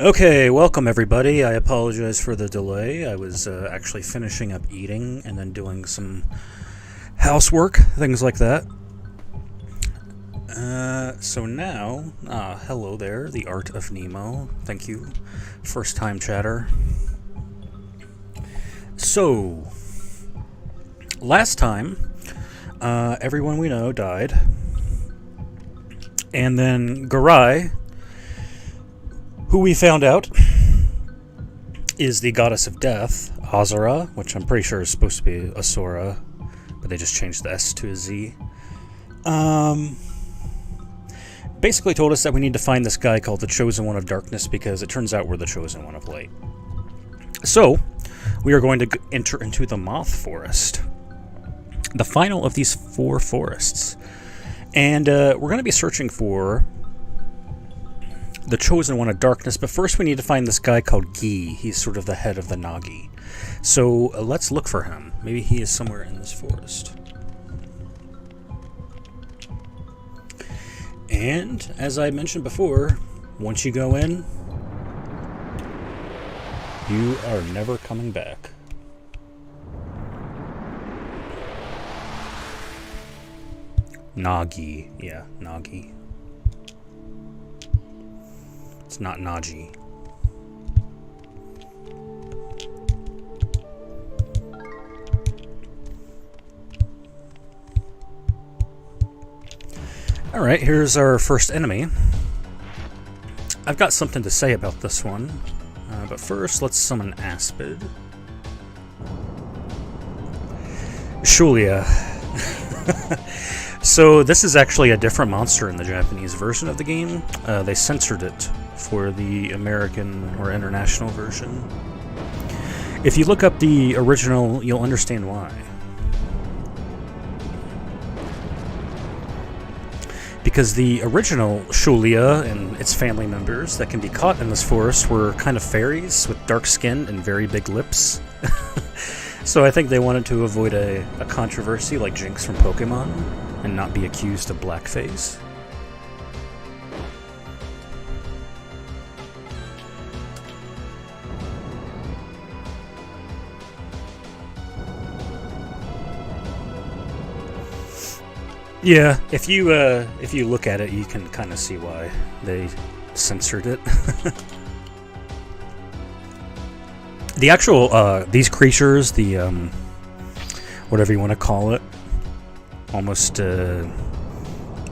Okay, welcome everybody. I apologize for the delay. I was actually finishing up eating and then doing some housework, things like that. So now, hello there, the Art of Nemo. Thank you. First time chatter. So, last time, everyone we know died. And then Garai, who we found out is the goddess of death, Azura, which I'm pretty sure is supposed to be Asura, but they just changed the S to a Z. Basically told us that we need to find this guy called the Chosen One of Darkness because it turns out we're the Chosen One of Light. So, we are going to enter into the Moth Forest, the final of these 4 forests. And we're going to be searching for the Chosen One of Darkness, but first we need to find this guy called Gi. He's sort of the head of the Nagi. So let's look for him. Maybe he is somewhere in this forest. And, as I mentioned before, once you go in, you are never coming back. Nagi. Yeah, Nagi. It's not Naji. Alright, here's our first enemy. I've got something to say about this one, but first let's summon Aspid. Shulia. So this is actually a different monster in the Japanese version of the game. They censored it for the American or international version. If you look up the original, you'll understand why. Because the original Shulia and its family members that can be caught in this forest were kind of fairies with dark skin and very big lips. So I think they wanted to avoid a controversy like Jinx from Pokemon and not be accused of blackface. Yeah, if you look at it, you can kind of see why they censored it. The actual these creatures, the whatever you want to call it, almost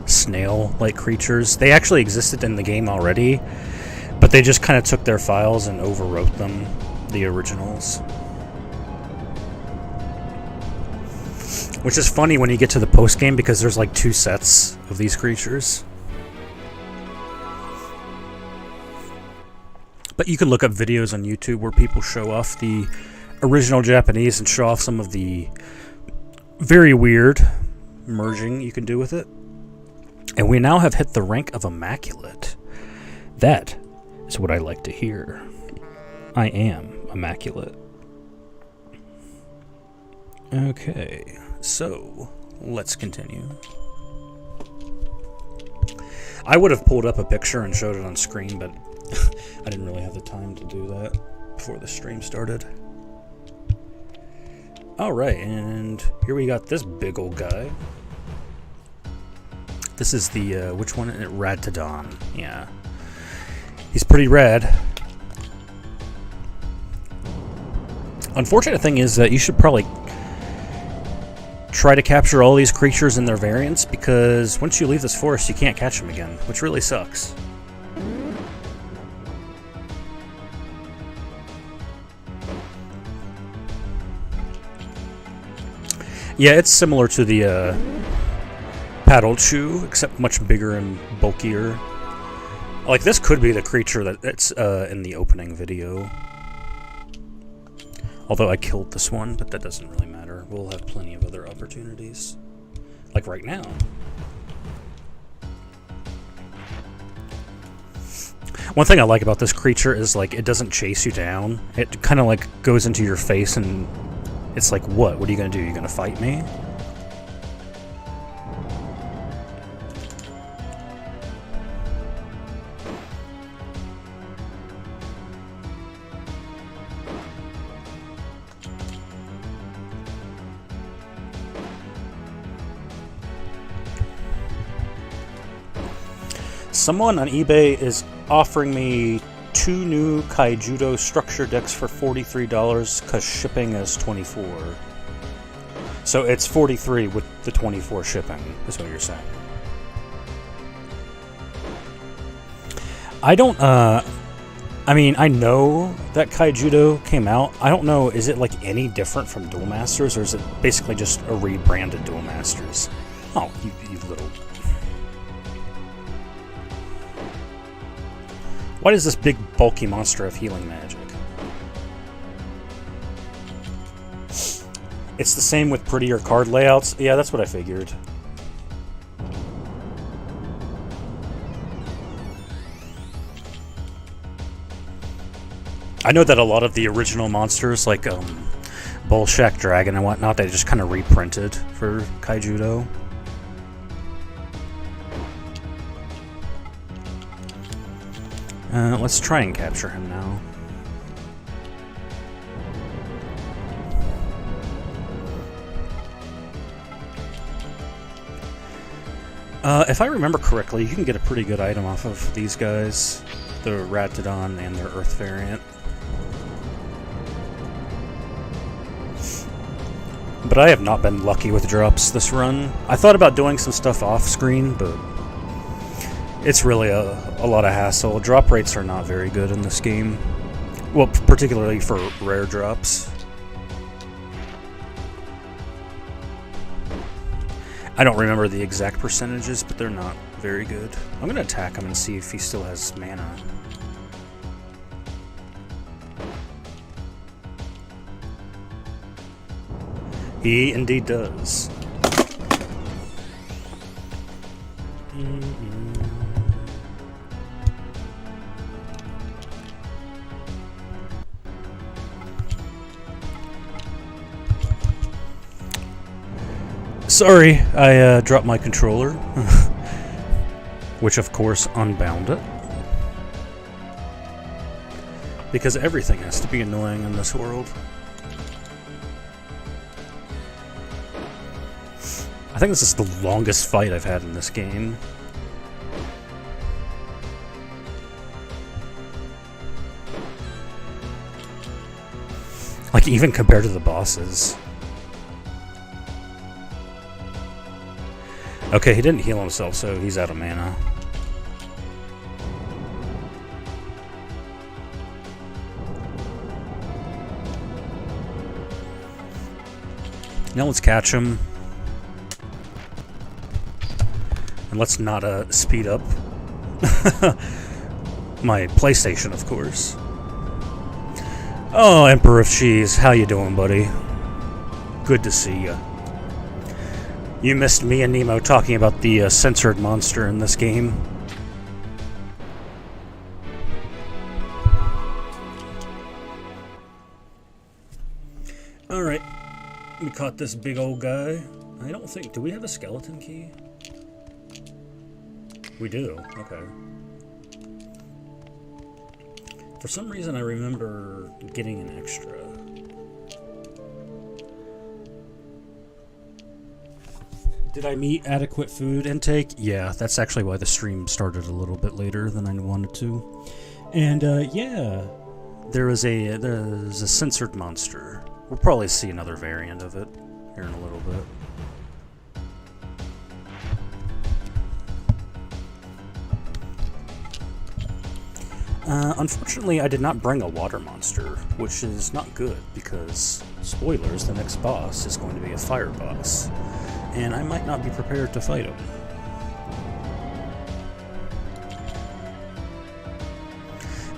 snail-like creatures, they actually existed in the game already, but they just kind of took their files and overwrote them, the originals. Which is funny when you get to the post-game because there's like 2 sets of these creatures. But you can look up videos on YouTube where people show off the original Japanese and show off some of the very weird merging you can do with it. And we now have hit the rank of Immaculate. That is what I like to hear. I am Immaculate. Okay. So, let's continue. I would have pulled up a picture and showed it on screen, but I didn't really have the time to do that before the stream started. Alright, and here we got this big old guy. This is the, which one? Radtodon. Yeah. He's pretty rad. Unfortunate thing is that you should probably try to capture all these creatures in their variants, because once you leave this forest you can't catch them again, which really sucks. Yeah, it's similar to the paddle chew, except much bigger and bulkier. Like, this could be the creature that's in the opening video. Although I killed this one, but that doesn't really matter. We'll have plenty of other opportunities. Like right now. One thing I like about this creature is, like, it doesn't chase you down. It kind of, like, goes into your face and it's like, what? What are you going to do? You going to fight me? Someone on eBay is offering me 2 new Kaijudo structure decks for $43 because shipping is $24. So it's $43 with the $24 shipping, is what you're saying. I don't, I mean, I know that Kaijudo came out. I don't know, is it like any different from Duel Masters, or is it basically just a rebranded Duel Masters? Oh, you little... Why does this big bulky monster have healing magic? It's the same with prettier card layouts. Yeah, that's what I figured. I know that a lot of the original monsters, like Bullshack Dragon and whatnot, they just kind of reprinted for Kaijudo. Let's try and capture him now. If I remember correctly, you can get a pretty good item off of these guys. The Ratodon and their Earth variant. But I have not been lucky with drops this run. I thought about doing some stuff off screen, but it's really a lot of hassle. Drop rates are not very good in this game. Well, particularly for rare drops. I don't remember the exact percentages, but they're not very good. I'm going to attack him and see if he still has mana. He indeed does. Sorry, I dropped my controller, which of course unbound it. Because everything has to be annoying in this world. I think this is the longest fight I've had in this game. Like, even compared to the bosses. Okay, he didn't heal himself, so he's out of mana. Now let's catch him. And let's not speed up my PlayStation, of course. Oh, Emperor of Cheese, how you doing, buddy? Good to see you. You missed me and Nemo talking about the censored monster in this game. Alright, we caught this big old guy. I don't think... Do we have a skeleton key? We do, okay. For some reason I remember getting an extra. Did I meet adequate food intake? Yeah, that's actually why the stream started a little bit later than I wanted to. And yeah, there's a censored monster. We'll probably see another variant of it here in a little bit. Unfortunately, I did not bring a water monster, which is not good because, spoilers, the next boss is going to be a fire boss, and I might not be prepared to fight him.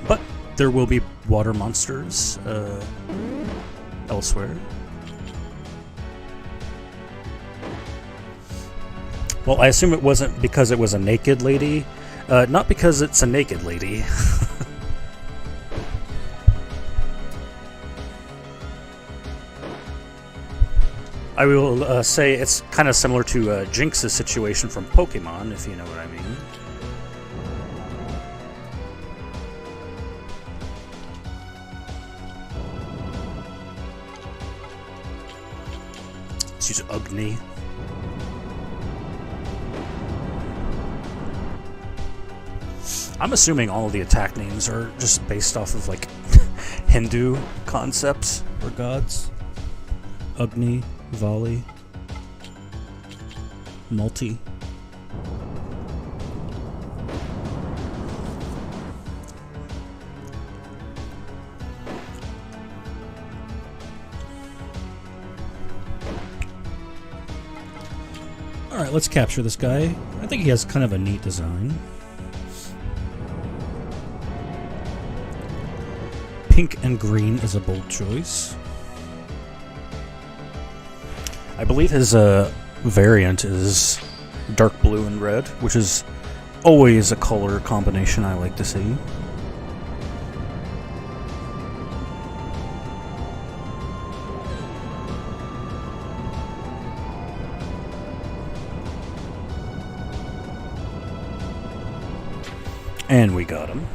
But there will be water monsters elsewhere. Well, I assume it wasn't because it was a naked lady. Not because it's a naked lady. I will say it's kind of similar to Jinx's situation from Pokemon, if you know what I mean. Let's use Ugni. I'm assuming all of the attack names are just based off of, like, Hindu concepts or gods. Agni, Vali, Multi. Alright, let's capture this guy. I think he has kind of a neat design. Pink and green is a bold choice. I believe his variant is dark blue and red, which is always a color combination I like to see. And we got him.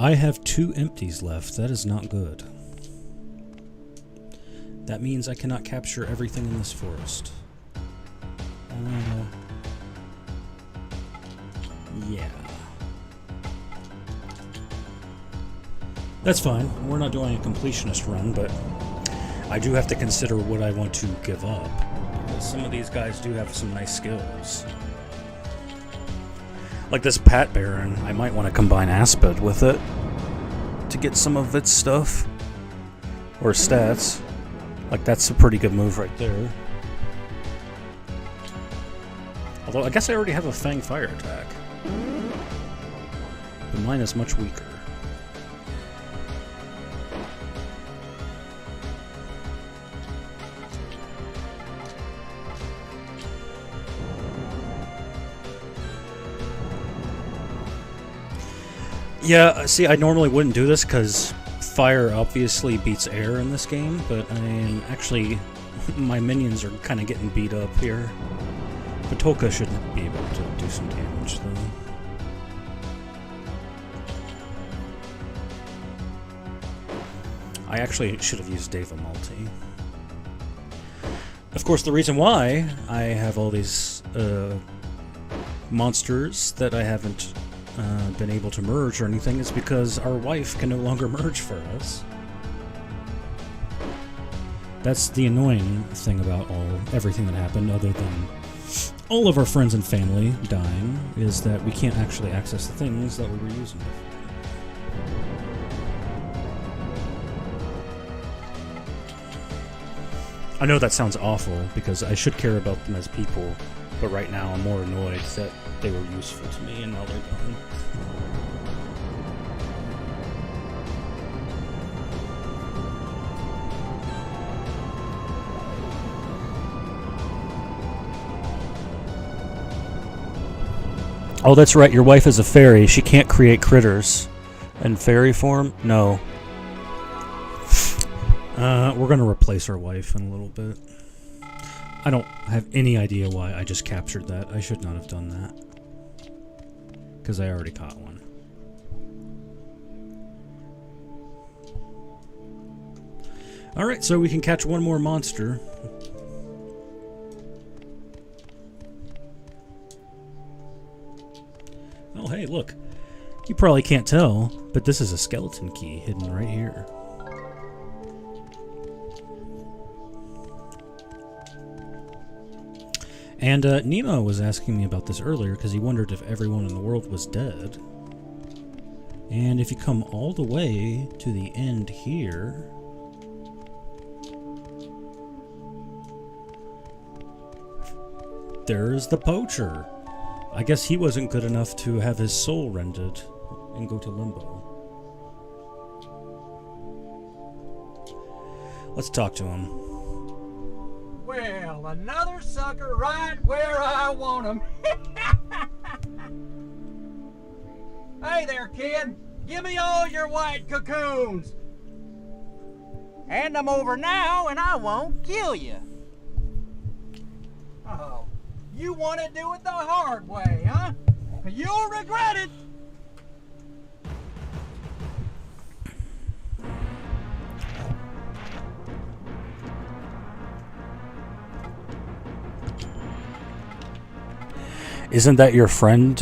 I have 2 empties left. That is not good. That means I cannot capture everything in this forest. Yeah. That's fine. We're not doing a completionist run, but I do have to consider what I want to give up, because some of these guys do have some nice skills. Like this Pat Baron, I might want to combine Aspid with it to get some of its stuff. Or stats. Like, that's a pretty good move right there. Although, I guess I already have a Fang Fire attack. But mine is much weaker. Yeah, see, I normally wouldn't do this because fire obviously beats air in this game, but I am actually, my minions are kind of getting beat up here. Patoka should be able to do some damage, though. I actually should have used Deva Multi. Of course, the reason why I have all these monsters that I haven't been able to merge or anything is because our wife can no longer merge for us. That's the annoying thing about everything that happened, other than all of our friends and family dying, is that we can't actually access the things that we were using before. I know that sounds awful, because I should care about them as people, but right now I'm more annoyed that they were useful to me and now they're gone. Oh, that's right, your wife is a fairy. She can't create critters. In fairy form? No. We're gonna replace our wife in a little bit. I don't have any idea why I just captured that. I should not have done that. Because I already caught one. Alright, so we can catch one more monster. Oh, hey, look. You probably can't tell, but this is a skeleton key hidden right here. And Nemo was asking me about this earlier because he wondered if everyone in the world was dead. And if you come all the way to the end here, there's the poacher. I guess he wasn't good enough to have his soul rended and go to limbo. Let's talk to him. Well, another sucker right where I want him. Hey there, kid. Give me all your white cocoons. Hand them over now and I won't kill you. Oh, you want to do it the hard way, huh? You'll regret it. isn't that your friend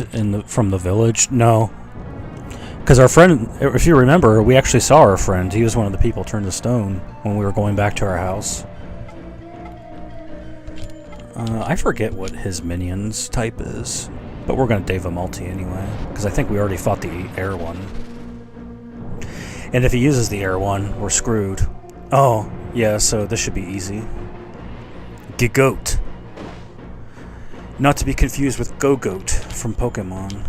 from the village? No. Because our friend, if you remember, we actually saw our friend. He was one of the people turned to stone when we were going back to our house. I forget what his minion's type is, but we're going to Deva Multi anyway, because I think we already fought the air one. And if he uses the air one, we're screwed. Oh, yeah, so this should be easy. Gigoat. Not to be confused with Go-Goat from Pokemon.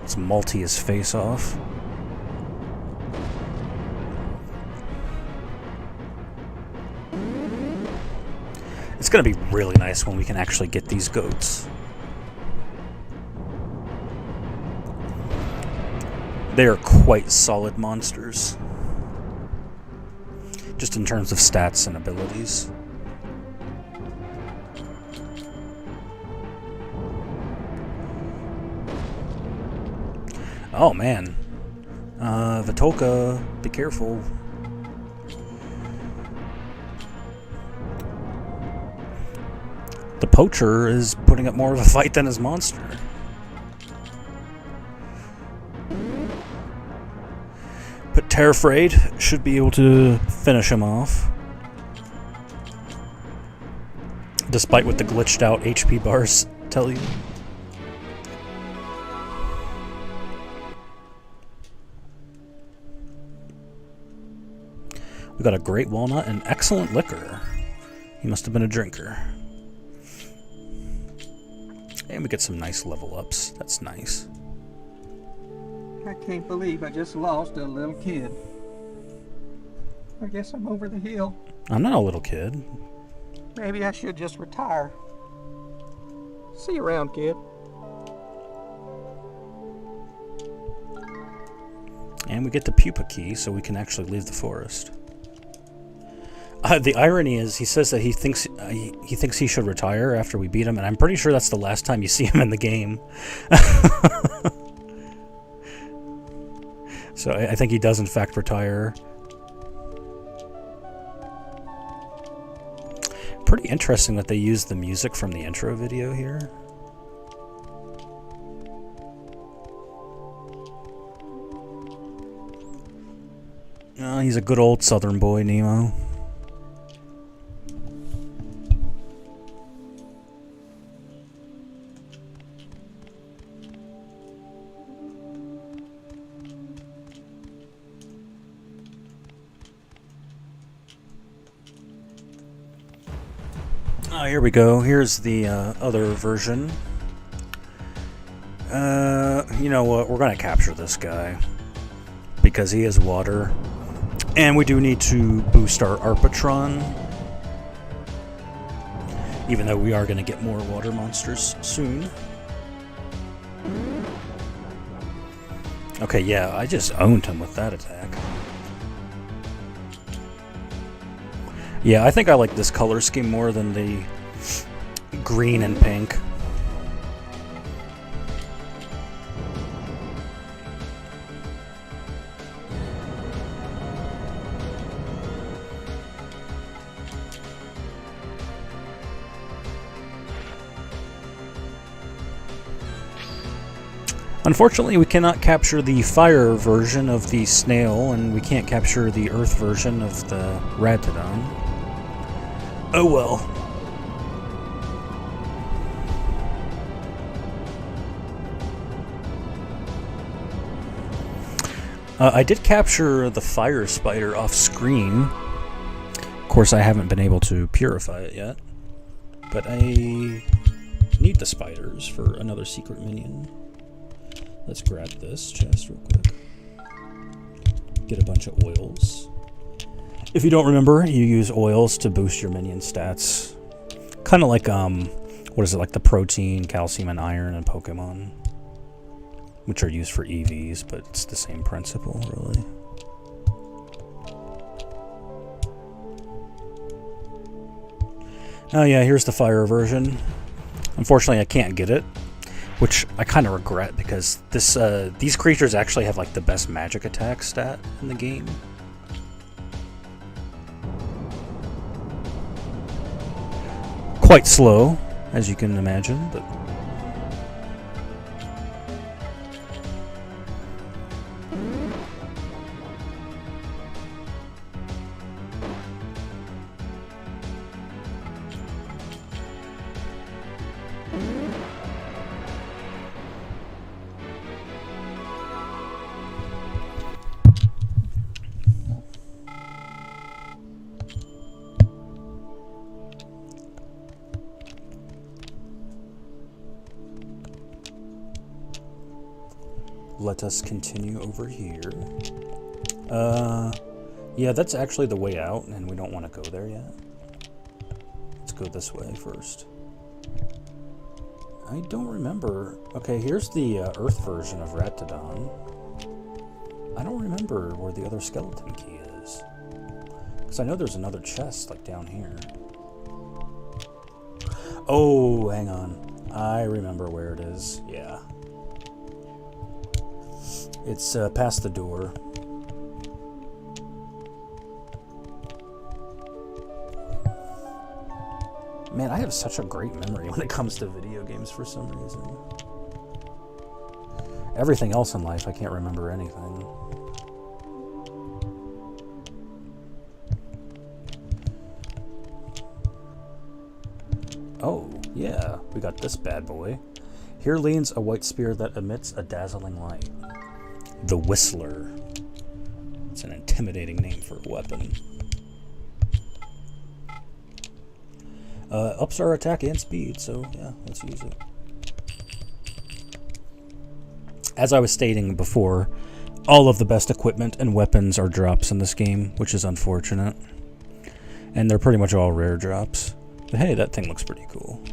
Let's multi his face off. It's going to be really nice when we can actually get these goats. They are quite solid monsters. Just in terms of stats and abilities. Oh man. Vitolka, be careful. The poacher is putting up more of a fight than his monster. But Terrafraid should be able to finish him off. Despite what the glitched out HP bars tell you. We got a great walnut and excellent liquor. He must have been a drinker. And we get some nice level ups. That's nice. I can't believe I just lost a little kid. I guess I'm over the hill. I'm not a little kid. Maybe I should just retire. See you around, kid. And we get the pupa key, so we can actually leave the forest. The irony is, he says that he thinks he should retire after we beat him, and I'm pretty sure that's the last time you see him in the game. So I think he does in fact retire. Pretty interesting that they used the music from the intro video here. He's a good old southern boy, Nemo. Here we go. Here's the other version. You know what? We're going to capture this guy because he is water. And we do need to boost our Arpatron. Even though we are going to get more water monsters soon. Okay, yeah, I just owned him with that attack. Yeah, I think I like this color scheme more than the green and pink. Unfortunately, we cannot capture the fire version of the snail, and we can't capture the earth version of the Ratodon. Oh well. I did capture the fire spider off screen. Of course, I haven't been able to purify it yet. But I need the spiders for another secret minion. Let's grab this chest real quick. Get a bunch of oils. If you don't remember, you use oils to boost your minion stats. Kind of like, what is it, like the protein, calcium, and iron in Pokemon. Which are used for EVs, but it's the same principle, really. Oh yeah, here's the fire version. Unfortunately, I can't get it. Which I kind of regret, because these creatures actually have like the best magic attack stat in the game. Quite slow, as you can imagine, but let us continue over here. Yeah, that's actually the way out, and we don't want to go there yet. Let's go this way first. I don't remember. Okay, here's the Earth version of Ratodon. I don't remember where the other skeleton key is. Because I know there's another chest, like, down here. Oh, hang on. I remember where it is. Yeah. It's past the door. Man, I have such a great memory when it comes to video games for some reason. Everything else in life, I can't remember anything. Oh, yeah, we got this bad boy. Here leans a white spear that emits a dazzling light. The Whistler. It's an intimidating name for a weapon. Ups our attack and speed, so yeah, let's use it. As I was stating before, all of the best equipment and weapons are drops in this game, which is unfortunate. And they're pretty much all rare drops. But hey, that thing looks pretty cool.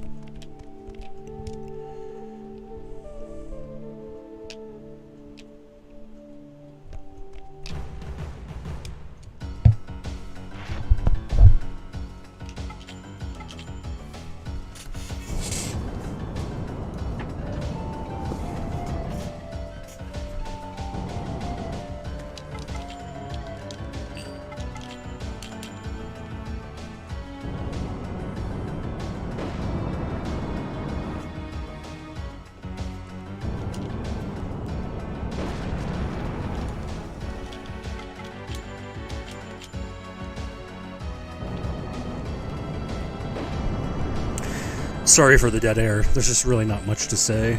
Sorry for the dead air. There's just really not much to say.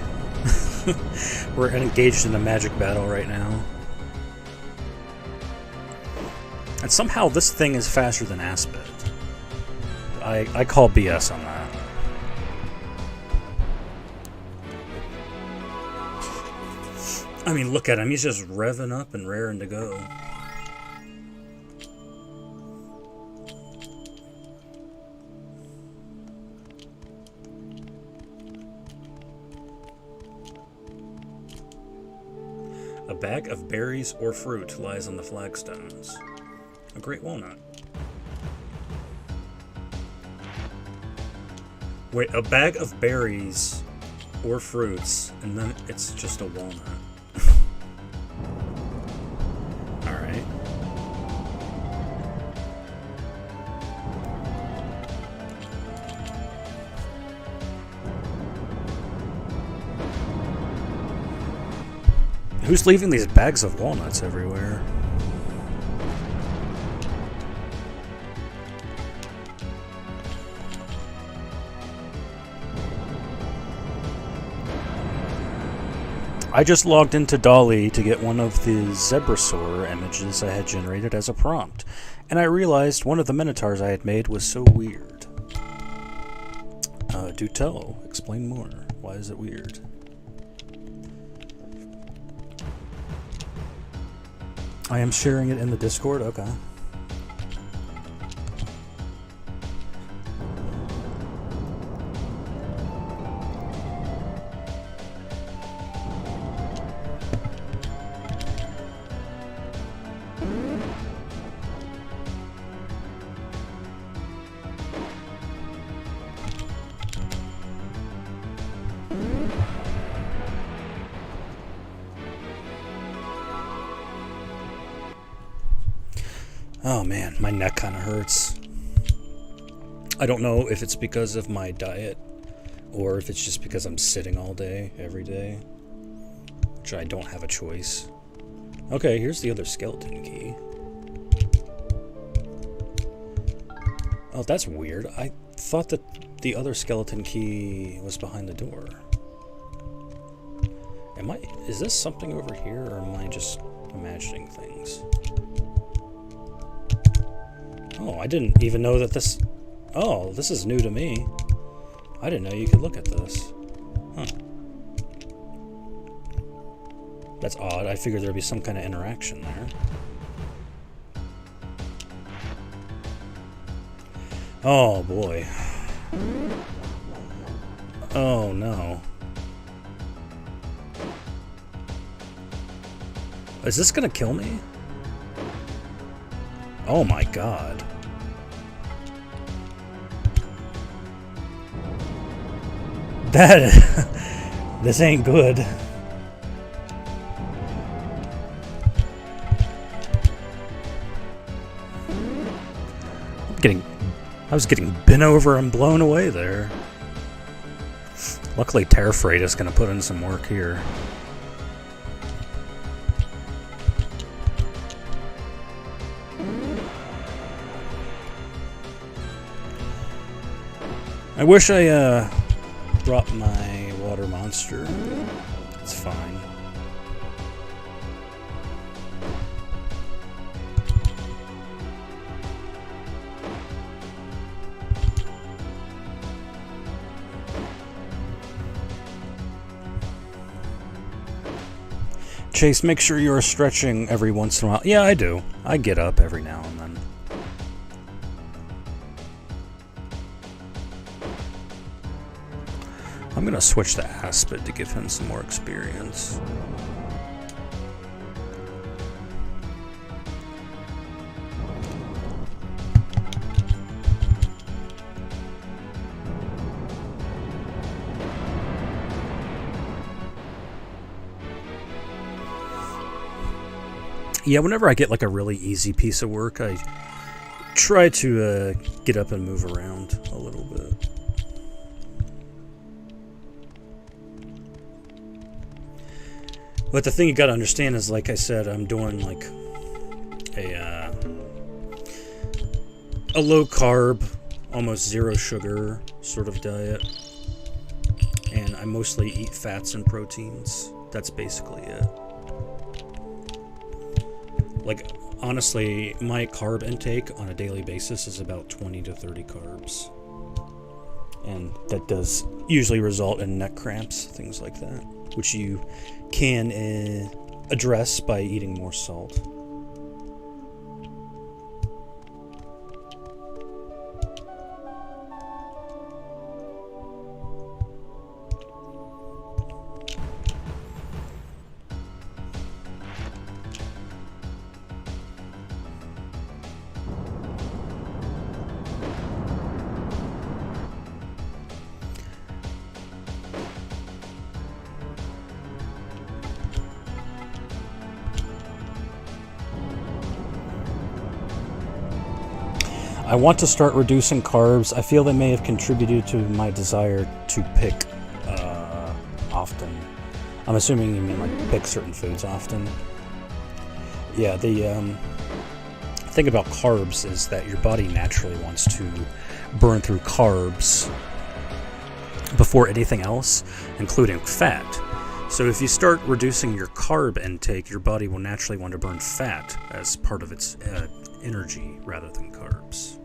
We're engaged in a magic battle right now. And somehow this thing is faster than Aspid. I call BS on that. I mean, look at him. He's just revving up and raring to go. A bag of berries or fruit lies on the flagstones. A great walnut. Wait, a bag of berries or fruits, and then it's just a walnut. Alright. Who's leaving these bags of walnuts everywhere? I just logged into Dolly to get one of the Zebrasaur images I had generated as a prompt, and I realized one of the Minotaurs I had made was so weird. Do tell. Explain more. Why is it weird? I am sharing it in the Discord? Okay. Oh man, my neck kind of hurts. I don't know if it's because of my diet or if it's just because I'm sitting all day, every day, which I don't have a choice. Okay, here's the other skeleton key. Oh, that's weird. I thought that the other skeleton key was behind the door. Is this something over here, or am I just imagining things? Oh, I didn't even know that this... Oh, this is new to me. I didn't know you could look at this. Huh. That's odd. I figured there'd be some kind of interaction there. Oh boy. Oh no. Is this gonna kill me? Oh my god. That this ain't good. I was getting bent over and blown away there. Luckily, Terra Freight is going to put in some work here. I wish I brought my water monster. It's fine. Chase, make sure you're stretching every once in a while. Yeah, I do. I get up every now and then. I'm gonna switch to Aspid to give him some more experience. Yeah, whenever I get like a really easy piece of work, I try to get up and move around a little bit. But the thing you gotta understand is, like I said, I'm doing like a low carb, almost zero sugar sort of diet, and I mostly eat fats and proteins. That's basically it. Like, honestly, my carb intake on a daily basis is about 20 to 30 carbs. And that does usually result in neck cramps, things like that, which you can address by eating more salt. I want to start reducing carbs. I feel they may have contributed to my desire to pick often. I'm assuming you mean like pick certain foods often. Yeah, the thing about carbs is that your body naturally wants to burn through carbs before anything else, including fat. So if you start reducing your carb intake, your body will naturally want to burn fat as part of its energy rather than carbs.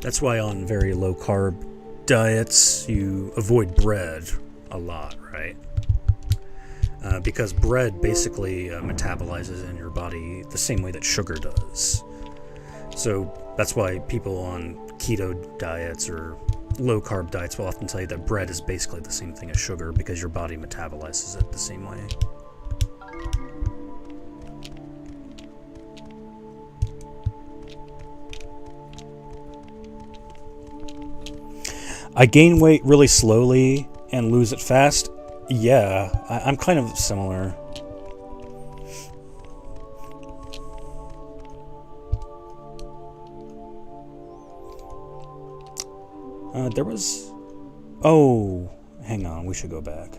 That's why on very low carb diets you avoid bread a lot, right? Because bread basically metabolizes in your body the same way that sugar does. So that's why people on keto diets or low carb diets will often tell you that bread is basically the same thing as sugar because your body metabolizes it the same way. I gain weight really slowly and lose it fast. Yeah, I'm kind of similar. There was... Oh, hang on, we should go back.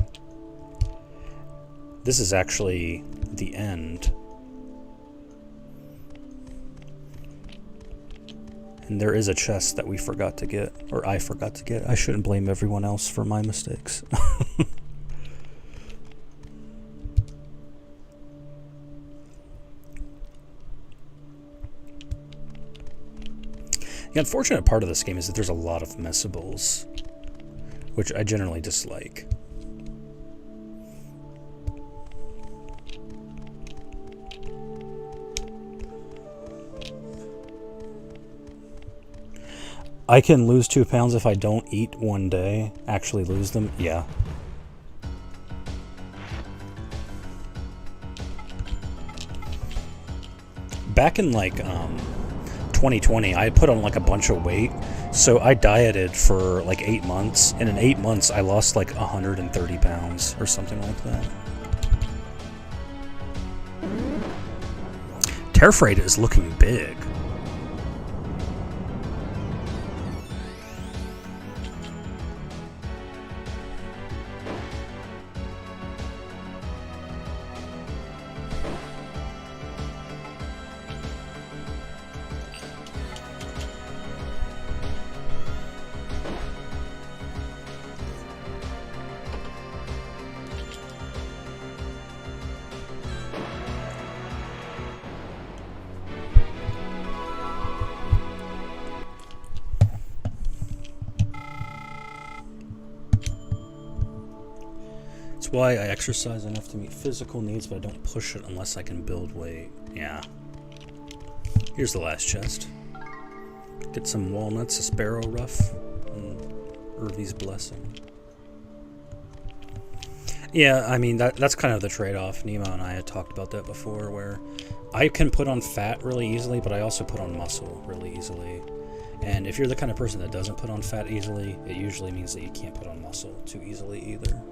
This is actually the end. And there is a chest that we forgot to get, or I forgot to get. I shouldn't blame everyone else for my mistakes. The unfortunate part of this game is that there's a lot of missables, which I generally dislike. I can lose 2 pounds if I don't eat one day. Actually lose them? Yeah. Back in like 2020, I put on like a bunch of weight. So I dieted for like 8 months. And in 8 months, I lost like 130 pounds or something like that. Terra Freight is looking big. That's why I exercise enough to meet physical needs, but I don't push it unless I can build weight. Yeah. Here's the last chest. Get some walnuts, a sparrow ruff, and Irvy's blessing. Yeah, I mean, that's kind of the trade-off. Nemo and I had talked about that before, where I can put on fat really easily, but I also put on muscle really easily. And if you're the kind of person that doesn't put on fat easily, it usually means that you can't put on muscle too easily either.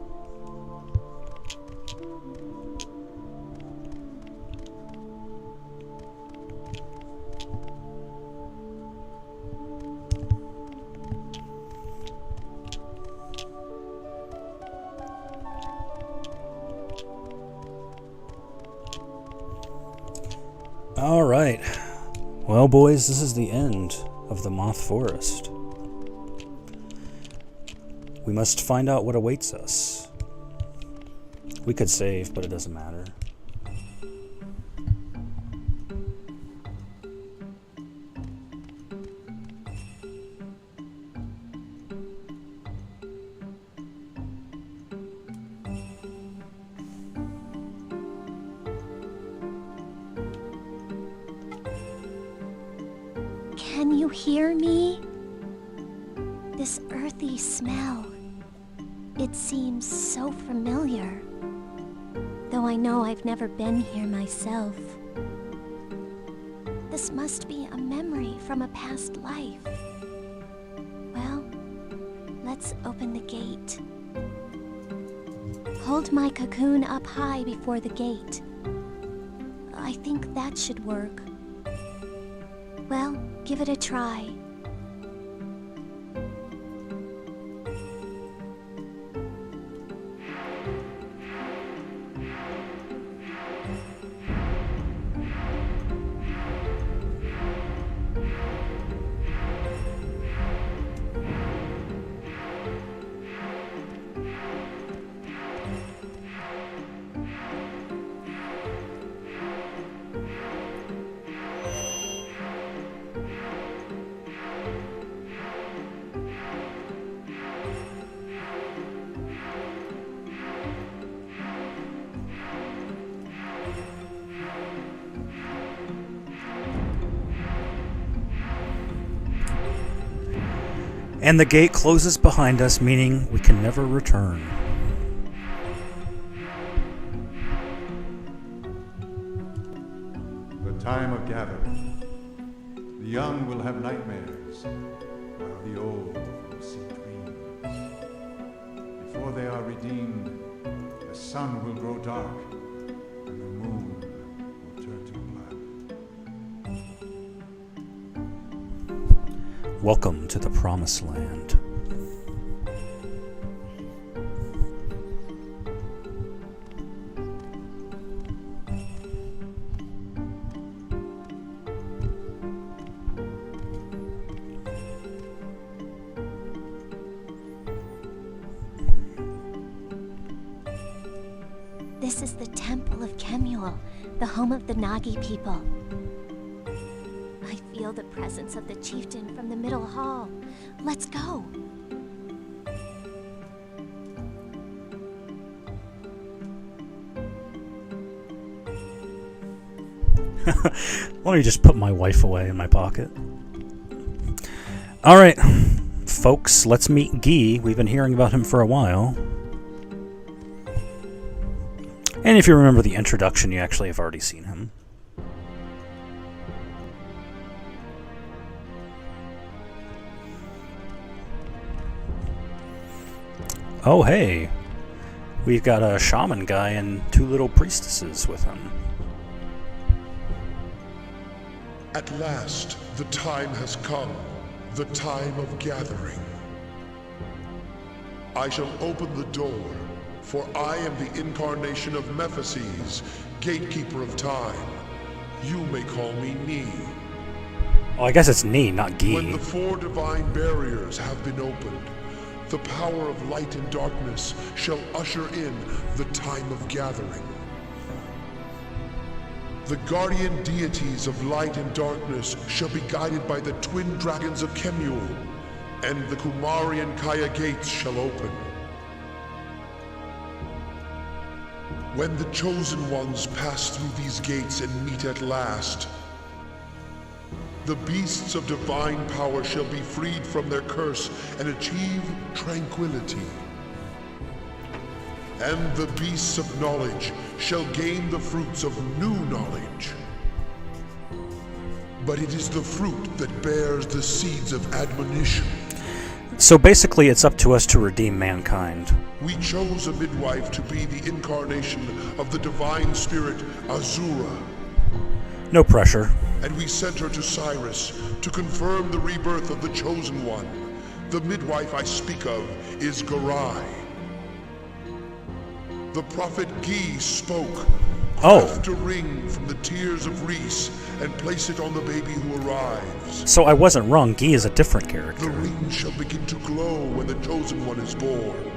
Alright. Well, boys, this is the end of the Moth Forest. We must find out what awaits us. We could save, but it doesn't matter. Can you hear me? This earthy smell. It seems so familiar. Though I know I've never been here myself. This must be a memory from a past life. Well, let's open the gate. Hold my cocoon up high before the gate. I think that should work. Well, give it a try. And the gate closes behind us, meaning we can never return. The time of gathering. The young will have nightmares, while the old will see dreams. Before they are redeemed, the sun will grow dark, and the moon will turn to blood. Welcome to the Promised Land. This is the Temple of Kemuel, the home of the Nagi people. I feel feel the presence of the chieftain from the middle hall. Let's go. Let me just put my wife away in my pocket. Alright, folks, let's meet Guy. We've been hearing about him for a while. And if you remember the introduction, you actually have already seen him. Oh, hey. We've got a shaman guy and 2 little priestesses with him. At last, the time has come, the time of gathering. I shall open the door, for I am the incarnation of Mephises, gatekeeper of time. You may call me Ni. Oh, I guess it's Ni, not Guy. When the 4 divine barriers have been opened, the power of light and darkness shall usher in the time of gathering. The guardian deities of light and darkness shall be guided by the twin dragons of Kemuel, and the Kumarian Kaya gates shall open. When the chosen ones pass through these gates and meet at last, the beasts of divine power shall be freed from their curse and achieve tranquility. And the beasts of knowledge shall gain the fruits of new knowledge. But it is the fruit that bears the seeds of admonition. So basically, it's up to us to redeem mankind. We chose a midwife to be the incarnation of the divine spirit Azura. No pressure. And we sent her to Cyrus to confirm the rebirth of the chosen one. The midwife I speak of is Garai. The prophet Guy spoke. Craft a ring from the tears of Reese and place it on the baby who arrives. So I wasn't wrong. Guy is a different character. The ring shall begin to glow when the chosen one is born.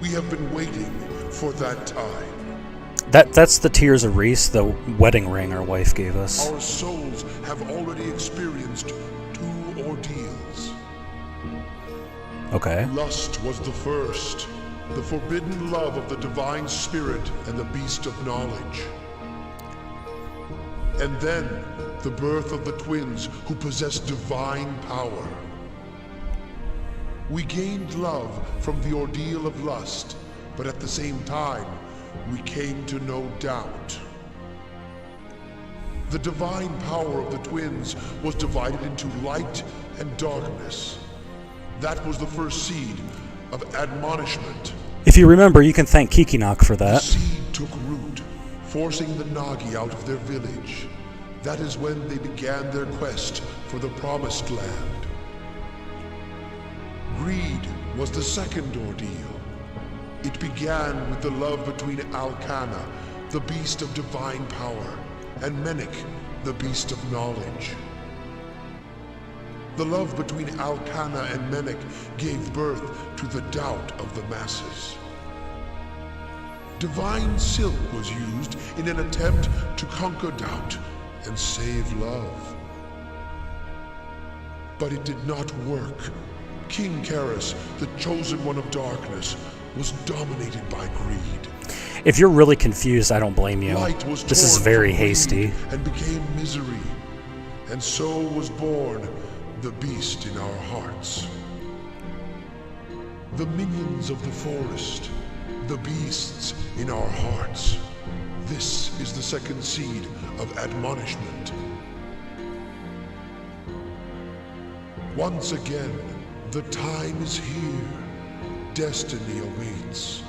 We have been waiting for that time. That's the tears of Reese, the wedding ring our wife gave us. Our souls have already experienced 2 ordeals. Okay. Lust was the first. The forbidden love of the divine spirit and the beast of knowledge. And then, the birth of the twins who possess divine power. We gained love from the ordeal of lust, but at the same time, we came to know doubt. The divine power of the twins was divided into light and darkness. That was the first seed of admonishment. If you remember, you can thank Kikinok for that. The seed took root, forcing the Nagi out of their village. That is when they began their quest for the Promised Land. Greed was the second ordeal. It began with the love between Alcana, the beast of divine power, and Menik, the beast of knowledge. The love between Alcana and Menik gave birth to the doubt of the masses. Divine silk was used in an attempt to conquer doubt and save love. But it did not work. King Karis, the chosen one of darkness, was dominated by greed. If you're really confused, I don't blame you. Light was This is torn very from greed hasty. and became misery. And so was born the beast in our hearts. The minions of the forest, the beasts in our hearts. This is the second seed of admonishment. Once again, the time is here. Destiny awaits.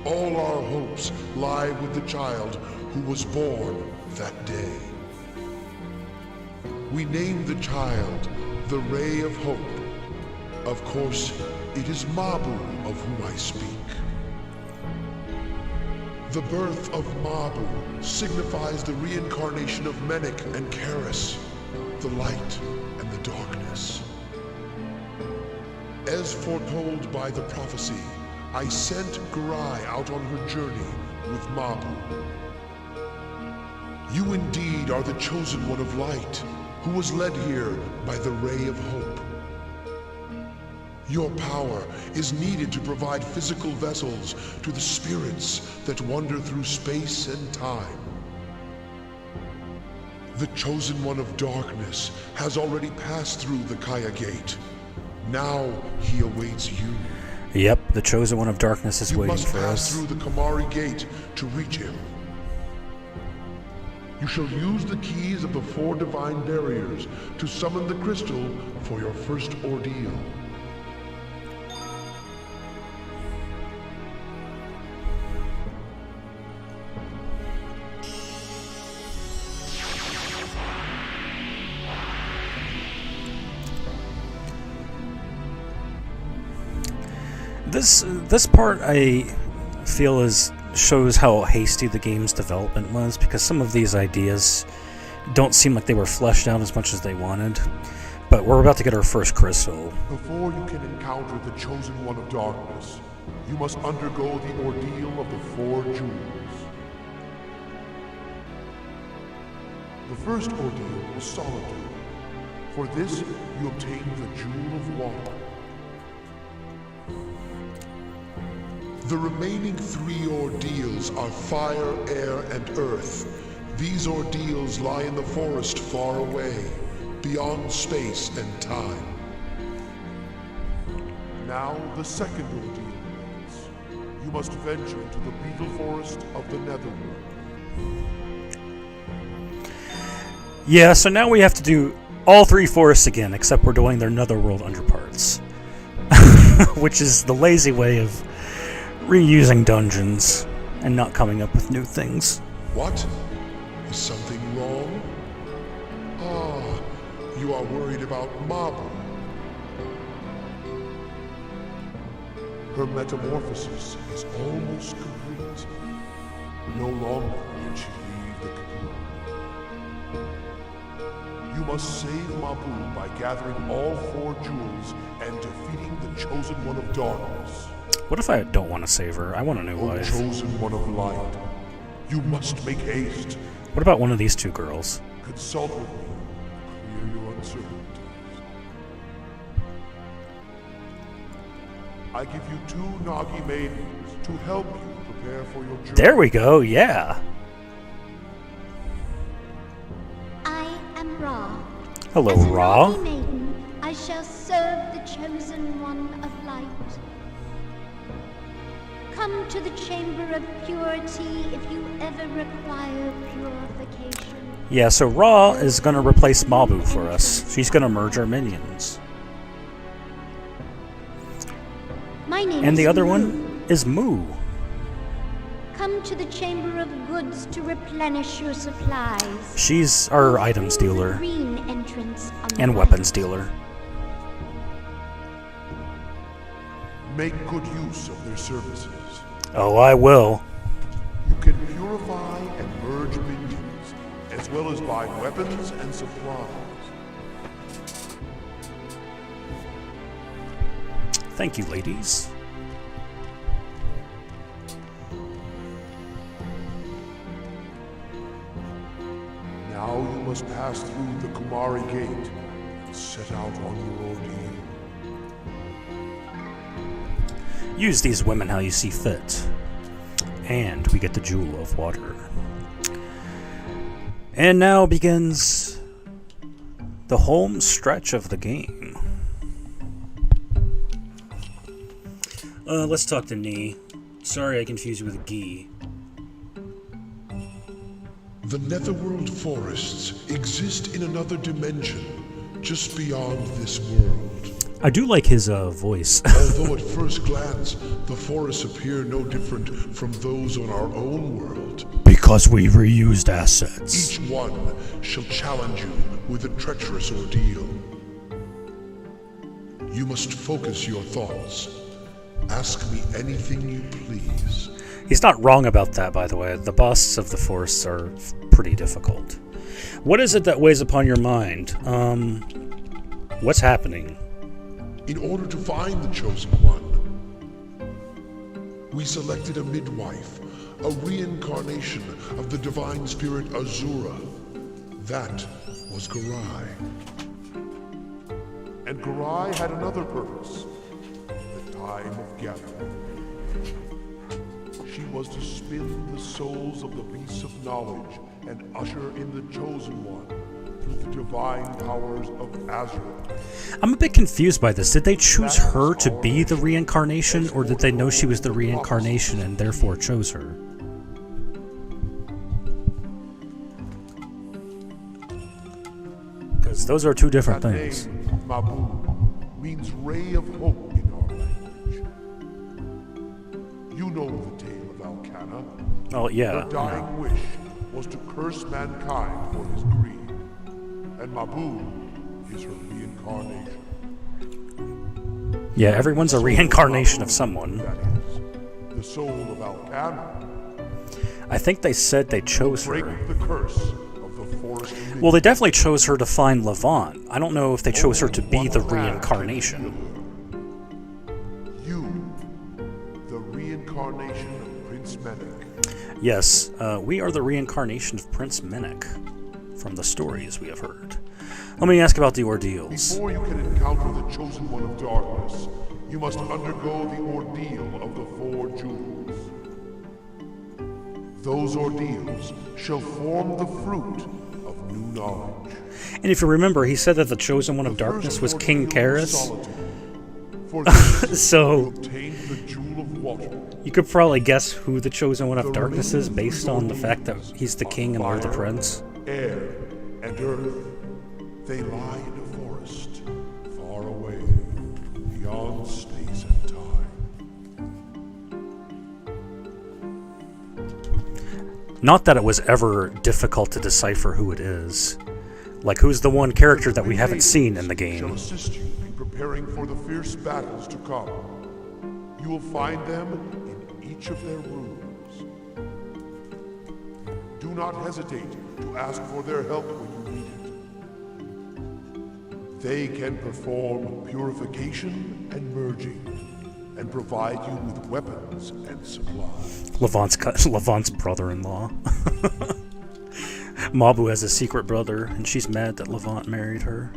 All our hopes lie with the child who was born that day. We named the child the Ray of Hope. Of course, it is Mabu of whom I speak. The birth of Mabu signifies the reincarnation of Menik and Karis, the light and the darkness. As foretold by the prophecy, I sent Garai out on her journey with Mabu. You indeed are the chosen one of light, who was led here by the ray of hope. Your power is needed to provide physical vessels to the spirits that wander through space and time. The Chosen One of Darkness has already passed through the Kaya Gate. Now he awaits you. Yep, the Chosen One of Darkness is waiting for us. You must pass through the Kamari Gate to reach him. You shall use the keys of the 4 divine barriers to summon the crystal for your first ordeal. This part I feel shows how hasty the game's development was, because some of these ideas don't seem like they were fleshed out as much as they wanted. But we're about to get our first crystal. Before you can encounter the Chosen One of Darkness, you must undergo the ordeal of the 4 jewels. The first ordeal was solitude. For this, you obtain the Jewel of Water. The remaining 3 ordeals are fire, air, and earth. These ordeals lie in the forest far away, beyond space and time. Now the second ordeal is. You must venture into the beetle forest of the Netherworld. Yeah, so now we have to do all 3 forests again, except we're doing their Netherworld underparts. Which is the lazy way of reusing dungeons and not coming up with new things. What? Is something wrong? Ah, you are worried about Mabu. Her metamorphosis is almost complete. No longer will she leave the cocoon. You must save Mabu by gathering all 4 jewels and defeating the Chosen One of Darkness. What if I don't want to save her? I want a new O wife. Chosen One of Light, you must make haste. What about one of these 2 girls? Consult with me to clear your uncertainties. I give you 2 Nagi maidens to help you prepare for your journey. There we go, yeah. I am Ra. Hello, As a Ra. Nagi maiden, I shall serve the Chosen One of Light. Come to the Chamber of Purity if you ever require purification. Yeah, so Ra is going to replace Mabu for us. She's going to merge our minions. My name And is the other Mu. one is Mu. Come to the Chamber of Goods to replenish your supplies. She's our items Through the dealer green entrance on the and right. weapons dealer. Make good use of their services. Oh, I will. You can purify and merge minions, as well as buy weapons and supplies. Thank you, ladies. Now you must pass through the Kumari Gate and set out on your ordeal. Use these women how you see fit. And we get the Jewel of Water. And now begins the home stretch of the game. Let's talk to Nee. Sorry I confused you with Guy. The Netherworld forests exist in another dimension, just beyond this world. I do like his voice. Although at first glance, the forests appear no different from those on our own world. Because we reused assets. Each one shall challenge you with a treacherous ordeal. You must focus your thoughts. Ask me anything you please. He's not wrong about that, by the way. The bosses of the forests are pretty difficult. What is it that weighs upon your mind? What's happening? In order to find the Chosen One, we selected a midwife, a reincarnation of the divine spirit Azura. That was Garai. And Garai had another purpose, the time of gathering. She was to spin the souls of the beasts of knowledge and usher in the Chosen One through the divine powers of Azure. I'm a bit confused by this. Did they choose her to be the reincarnation, or did they know she was the reincarnation and therefore chose her? Because those are two different That things. name, Mabu, means ray of hope in our language. You know the tale of Alcana. Oh, yeah. Her dying wish was to curse mankind for his greed. And Mabu is her reincarnation. Yeah, everyone's a reincarnation of someone. That is, the soul of Alcana. I think they said they chose Break her. the curse of the forest. Well, they definitely chose her to find Levant. I don't know if they chose her to be the reincarnation. You, the reincarnation of Prince Menek. Yes, we are the reincarnation of Prince Menek, from the stories we have heard. Let me ask about the ordeals. Before you can encounter the Chosen One of Darkness, you must undergo the ordeal of the Four Jewels. Those ordeals shall form the fruit of new knowledge. And if you remember, he said that the Chosen One of Darkness was King Karis. For this, So you obtain the Jewel of Water. you could probably guess who the Chosen One of Darkness is based on the fact that he's the king and they're the prince. Air and earth, they lie in a forest, far away, beyond space and time. Not that it was ever difficult to decipher who it is. Like, who's the one character that we haven't seen in the Shall game? assist you in preparing for the fierce battles to come. You will find them in each of their rooms. Do not hesitate to ask for their help when you need it. They can perform purification and merging, and provide you with weapons and supplies. Levant's brother-in-law. Mabu has a secret brother, and she's mad that Levant married her.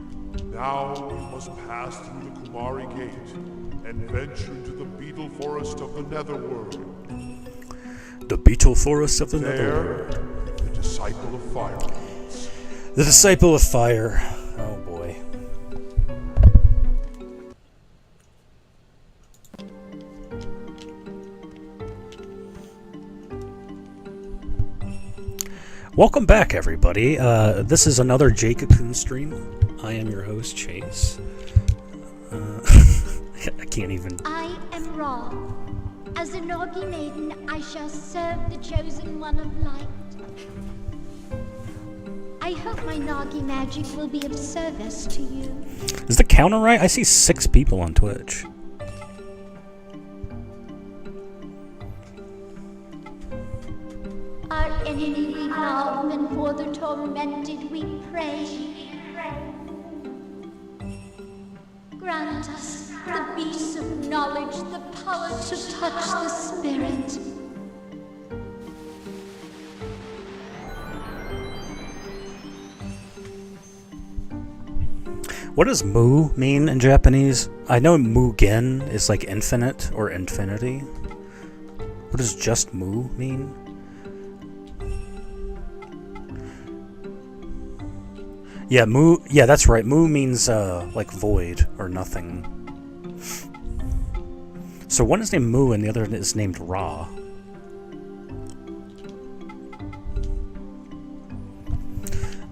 Now you must pass through the Kumari Gate and venture into the beetle forest of the Netherworld. The Beetle Forest of the There, Netherworld. the Disciple of Fire waits. The Disciple of Fire. Oh boy. Welcome back, everybody. This is another Jade Cocoon stream. I am your host, Chase. I can't even... I am Ra. As a Nagi maiden, I shall serve the Chosen One of Light. I hope my Nagi magic will be of service to you. Is the counter right? I see 6 people on Twitch. Our enemy we love, and for the tormented we pray. Grant us the beast of knowledge, the power to touch the spirit. What does mu mean in Japanese? I know mugen is like infinite or infinity. What does just mu mean? Yeah, mu. Yeah, that's right. Mu means like void or nothing. So one is named Mu and the other is named Ra.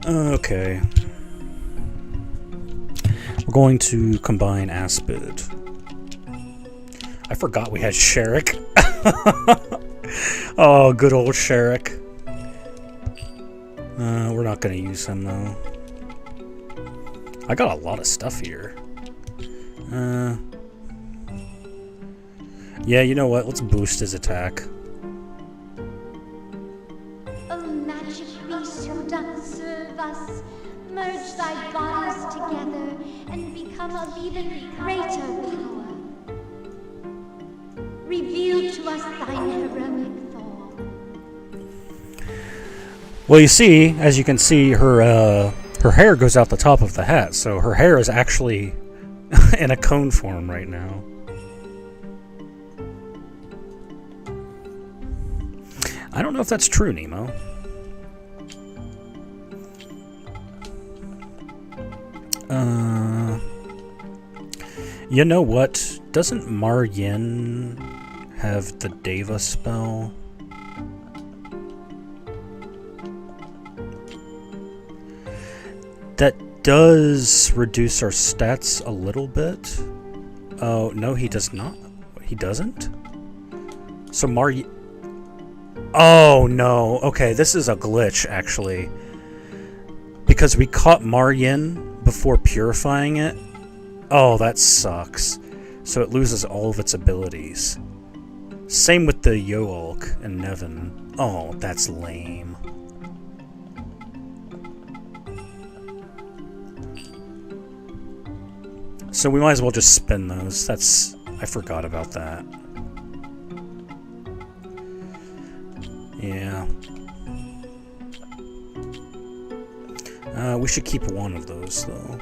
Okay. We're going to combine Aspid. I forgot we had Sherrick. Oh, good old Sherrick. We're not going to use him, though. I got a lot of stuff here. Yeah, you know what? Let's boost his attack. O magic beast who doth serve us, merge thy bodies together and become of even greater power. Reveal to us thine heroic form. Well, you see, as you can see, her Her hair goes out the top of the hat, so her hair is actually in a cone form right now. I don't know if that's true, Nemo. You know what? Doesn't Mar Yin have the Deva spell? That does reduce our stats a little bit. Oh, no, he does not. He doesn't? So Mar Yin... Oh, no. Okay, this is a glitch, actually. Because we caught Mar Yin before purifying it. Oh, that sucks. So it loses all of its abilities. Same with the Yoalk and Nevin. Oh, that's lame. So we might as well just spin those. I forgot about that. Yeah. We should keep one of those, though.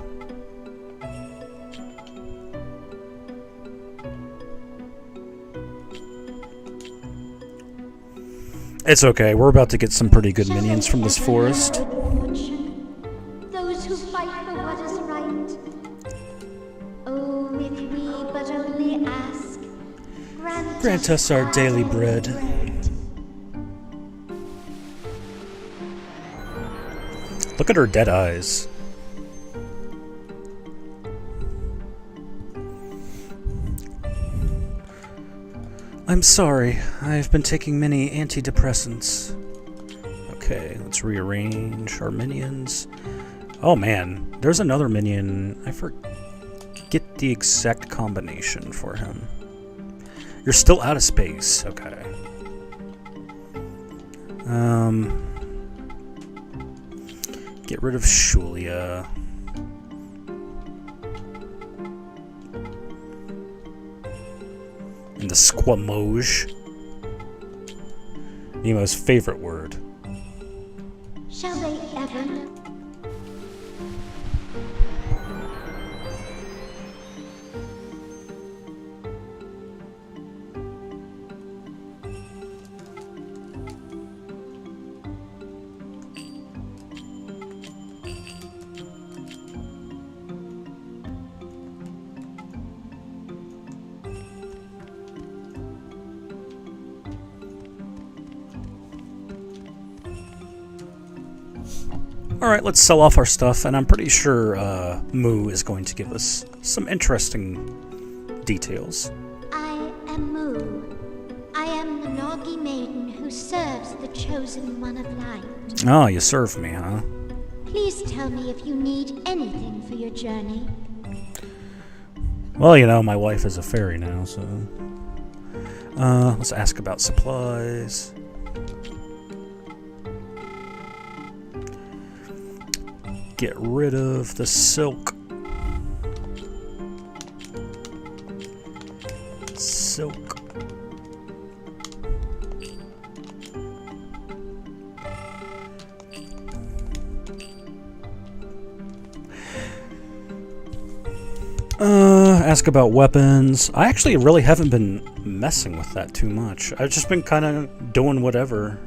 It's okay, we're about to get some pretty good minions from this forest. Those who fight for what is right. Oh, if we but only ask, Grant us our daily bread. Look at her dead eyes. I'm sorry, I've been taking many antidepressants. Okay, let's rearrange our minions. Oh man, there's another minion. I forget the exact combination for him. You're still out of space. Okay. Get rid of Shulia. And the squamoge. Nemo's favorite word. Shall they ever? Alright, let's sell off our stuff, and I'm pretty sure Moo is going to give us some interesting details. I am Moo. I am the Nagi maiden who serves the chosen one of light. Oh, you serve me, huh? Please tell me if you need anything for your journey. Well, you know, my wife is a fairy now, so... let's ask about supplies. Get rid of the silk. Silk. Ask about weapons. I actually really haven't been messing with that too much. I've just been kind of doing whatever.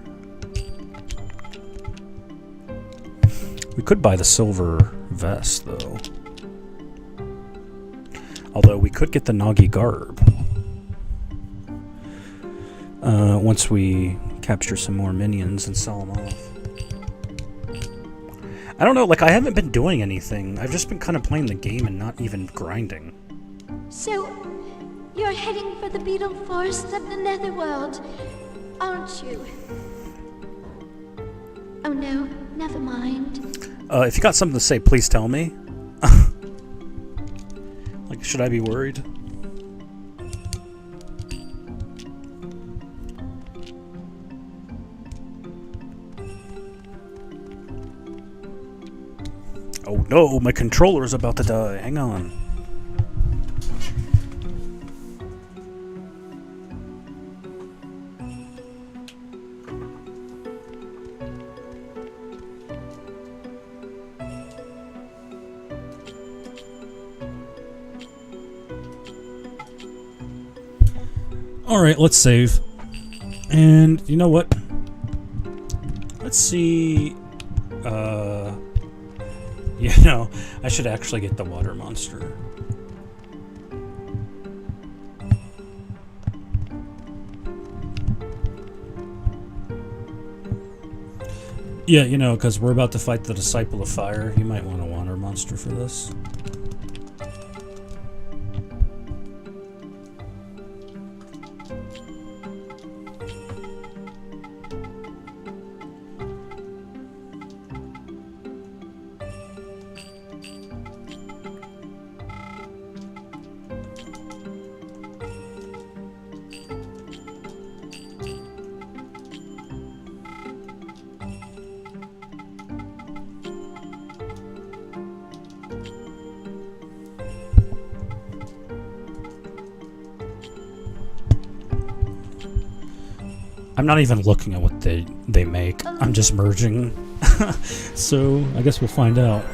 We could buy the silver vest, though. Although we could get the Nagi garb. Once we capture some more minions and sell them off. I don't know, like, I haven't been doing anything. I've just been kind of playing the game and not even grinding. So, you're heading for the beetle forests of the Netherworld, aren't you? Oh no, never mind. If you got something to say, please tell me. Like, should I be worried? Oh no, my controller's about to die. Hang on. Alright, let's save. And you know what? Let's see... You know, I should actually get the water monster. Yeah, you know, because we're about to fight the Disciple of Fire. You might want a water monster for this. I'm not even looking at what they make. I'm just merging. So, I guess we'll find out.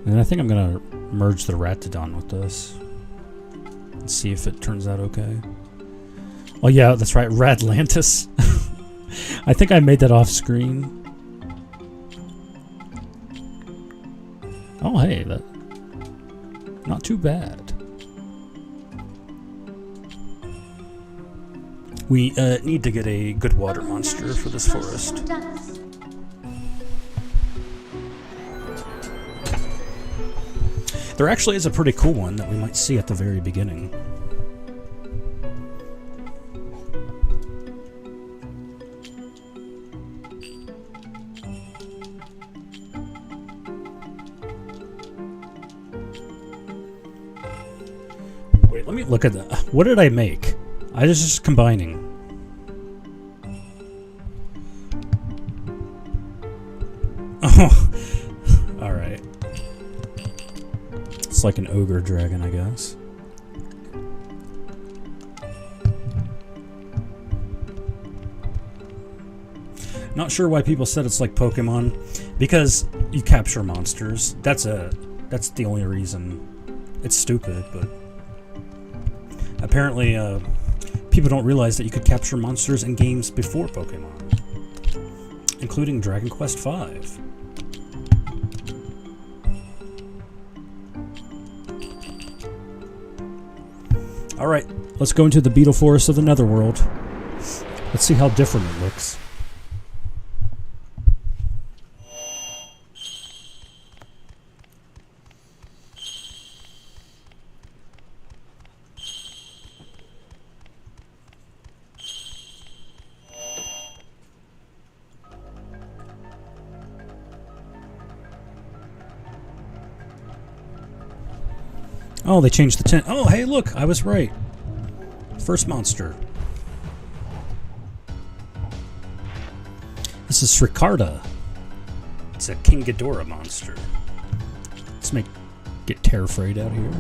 And I think I'm gonna merge the Ratodon with this. And see if it turns out okay. Oh yeah, that's right, Radlantis. I think I made that off screen. Oh hey, that... not too bad. We need to get a good water monster for this forest. There actually is a pretty cool one that we might see at the very beginning. Wait, let me look at that. What did I make? I was just combining. Oh, alright. It's like an ogre dragon, I guess. Not sure why people said it's like Pokemon. Because you capture monsters. That's the only reason. It's stupid, but... apparently, people don't realize that you could capture monsters in games before Pokemon, including Dragon Quest V. Alright, let's go into the Beetle Forest of the Netherworld. Let's see how different it looks. Oh, they changed the tent. Oh, hey, look, I was right. First monster. This is Srikarda. It's a King Ghidorah monster. Let's get Terrafrayed out here.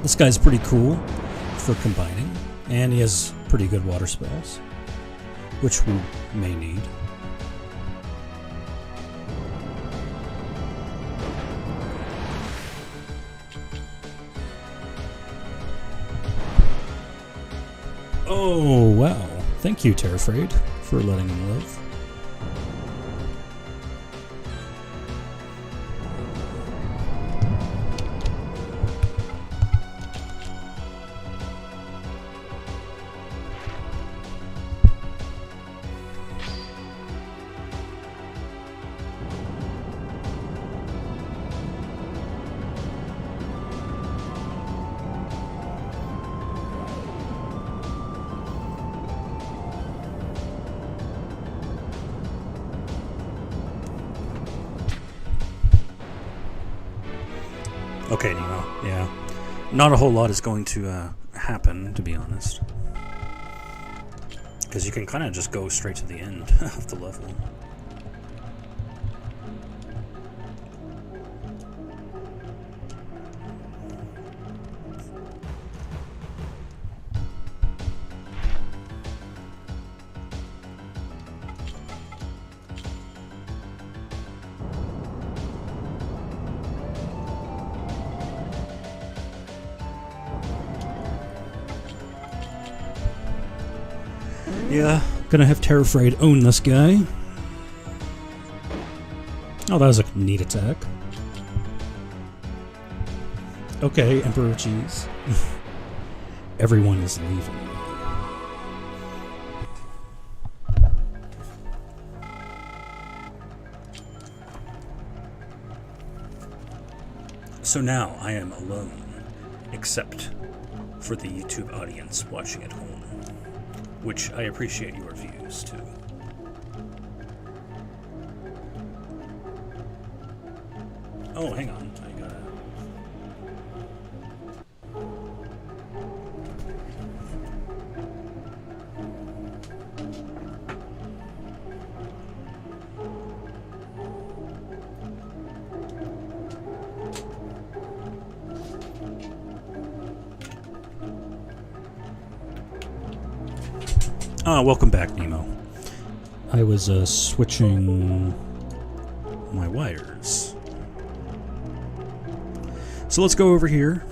This guy's pretty cool for combining, and he has pretty good water spells, which we may need. Oh, wow. Thank you, Terrafrayed, for letting him live. Okay, Nemo. Yeah. Not a whole lot is going to happen, to be honest. Because you can kind of just go straight to the end of the level. Yeah, gonna have Terrafraid own this guy. Oh, that was a neat attack. Okay, Emperor Cheese. Everyone is leaving. So now I am alone, except for the YouTube audience watching at home, which I appreciate your views too. Oh, hang on. I gotta... welcome back, Nemo. I was switching my wires. So let's go over here.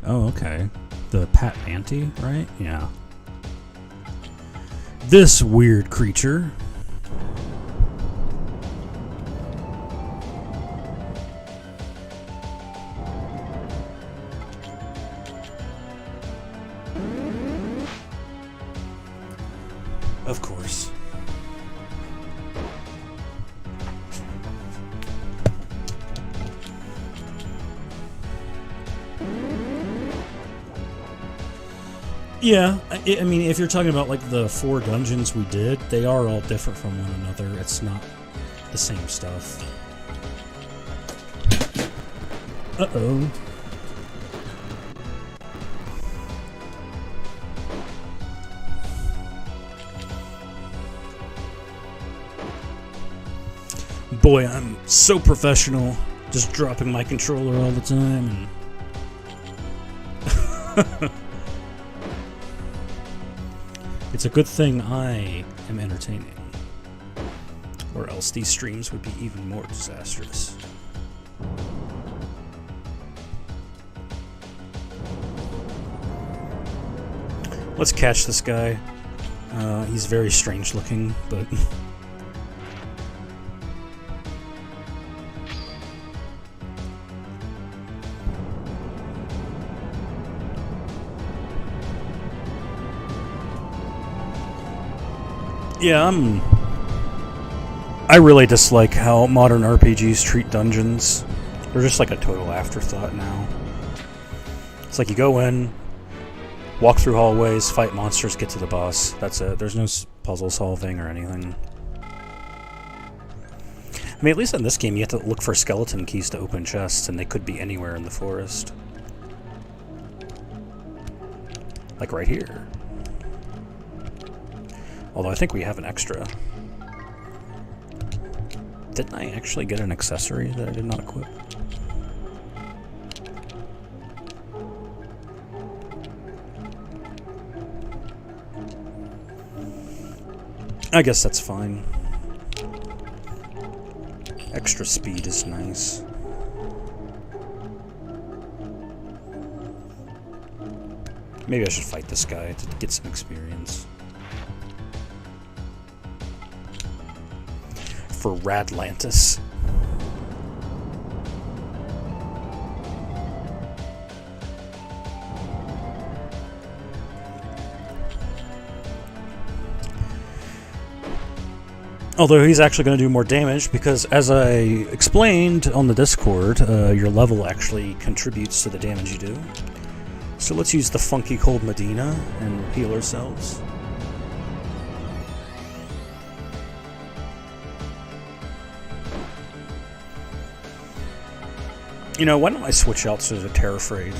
Oh, okay. The Pat Ante, right? Yeah. This weird creature. Of course. Yeah, I mean, if you're talking about like the 4 dungeons we did, they are all different from one another. It's not the same stuff. Uh-oh. Boy, I'm so professional, just dropping my controller all the time. And it's a good thing I am entertaining, or else these streams would be even more disastrous. Let's catch this guy. He's very strange looking, but... Yeah, I really dislike how modern RPGs treat dungeons. They're just like a total afterthought now. It's like you go in, walk through hallways, fight monsters, get to the boss. That's it. There's no puzzle solving or anything. I mean, at least in this game, you have to look for skeleton keys to open chests, and they could be anywhere in the forest. Like right here. Although I think we have an extra. Didn't I actually get an accessory that I did not equip? I guess that's fine. Extra speed is nice. Maybe I should fight this guy to get some experience. For Radlantis. Although he's actually going to do more damage because, as I explained on the Discord, your level actually contributes to the damage you do. So let's use the Funky Cold Medina and heal ourselves. You know, why don't I switch out to the Terrafraid?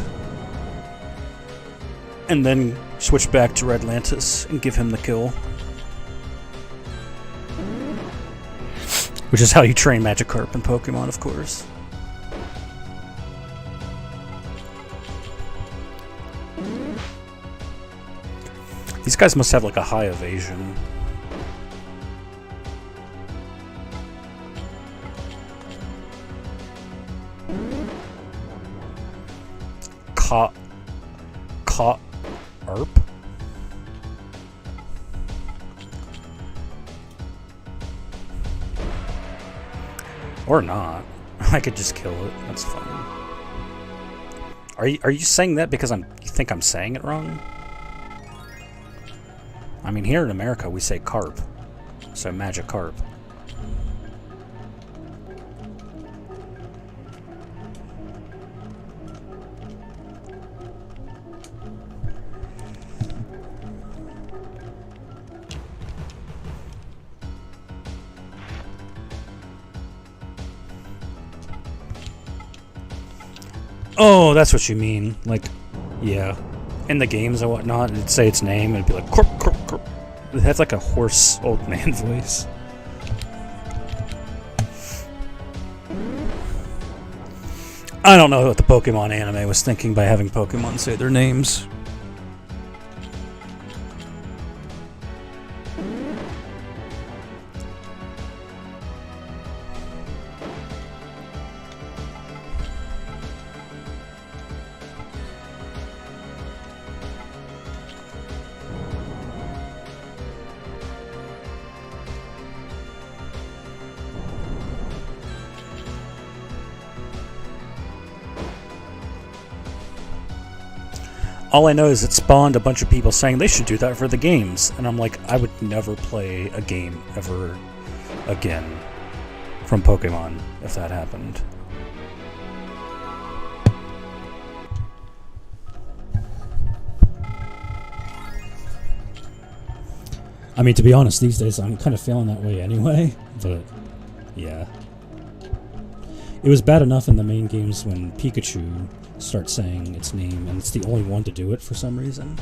And then switch back to Radlantis and give him the kill. Which is how you train Magikarp in Pokemon, of course. These guys must have like a high evasion. Arp? Or not. I could just kill it. That's fine. Are you saying that because you think I'm saying it wrong? I mean, here in America we say carp. So magic carp. Oh, that's what you mean. Like, yeah. In the games and whatnot, it'd say its name, and it'd be like, corp, corp, corp. It has like a hoarse old man voice. I don't know what the Pokemon anime was thinking by having Pokemon say their names. All I know is it spawned a bunch of people saying they should do that for the games. And I'm like, I would never play a game ever again from Pokemon if that happened. I mean, to be honest, these days I'm kind of feeling that way anyway. But, yeah. It was bad enough in the main games when Pikachu starts saying its name, and it's the only one to do it for some reason.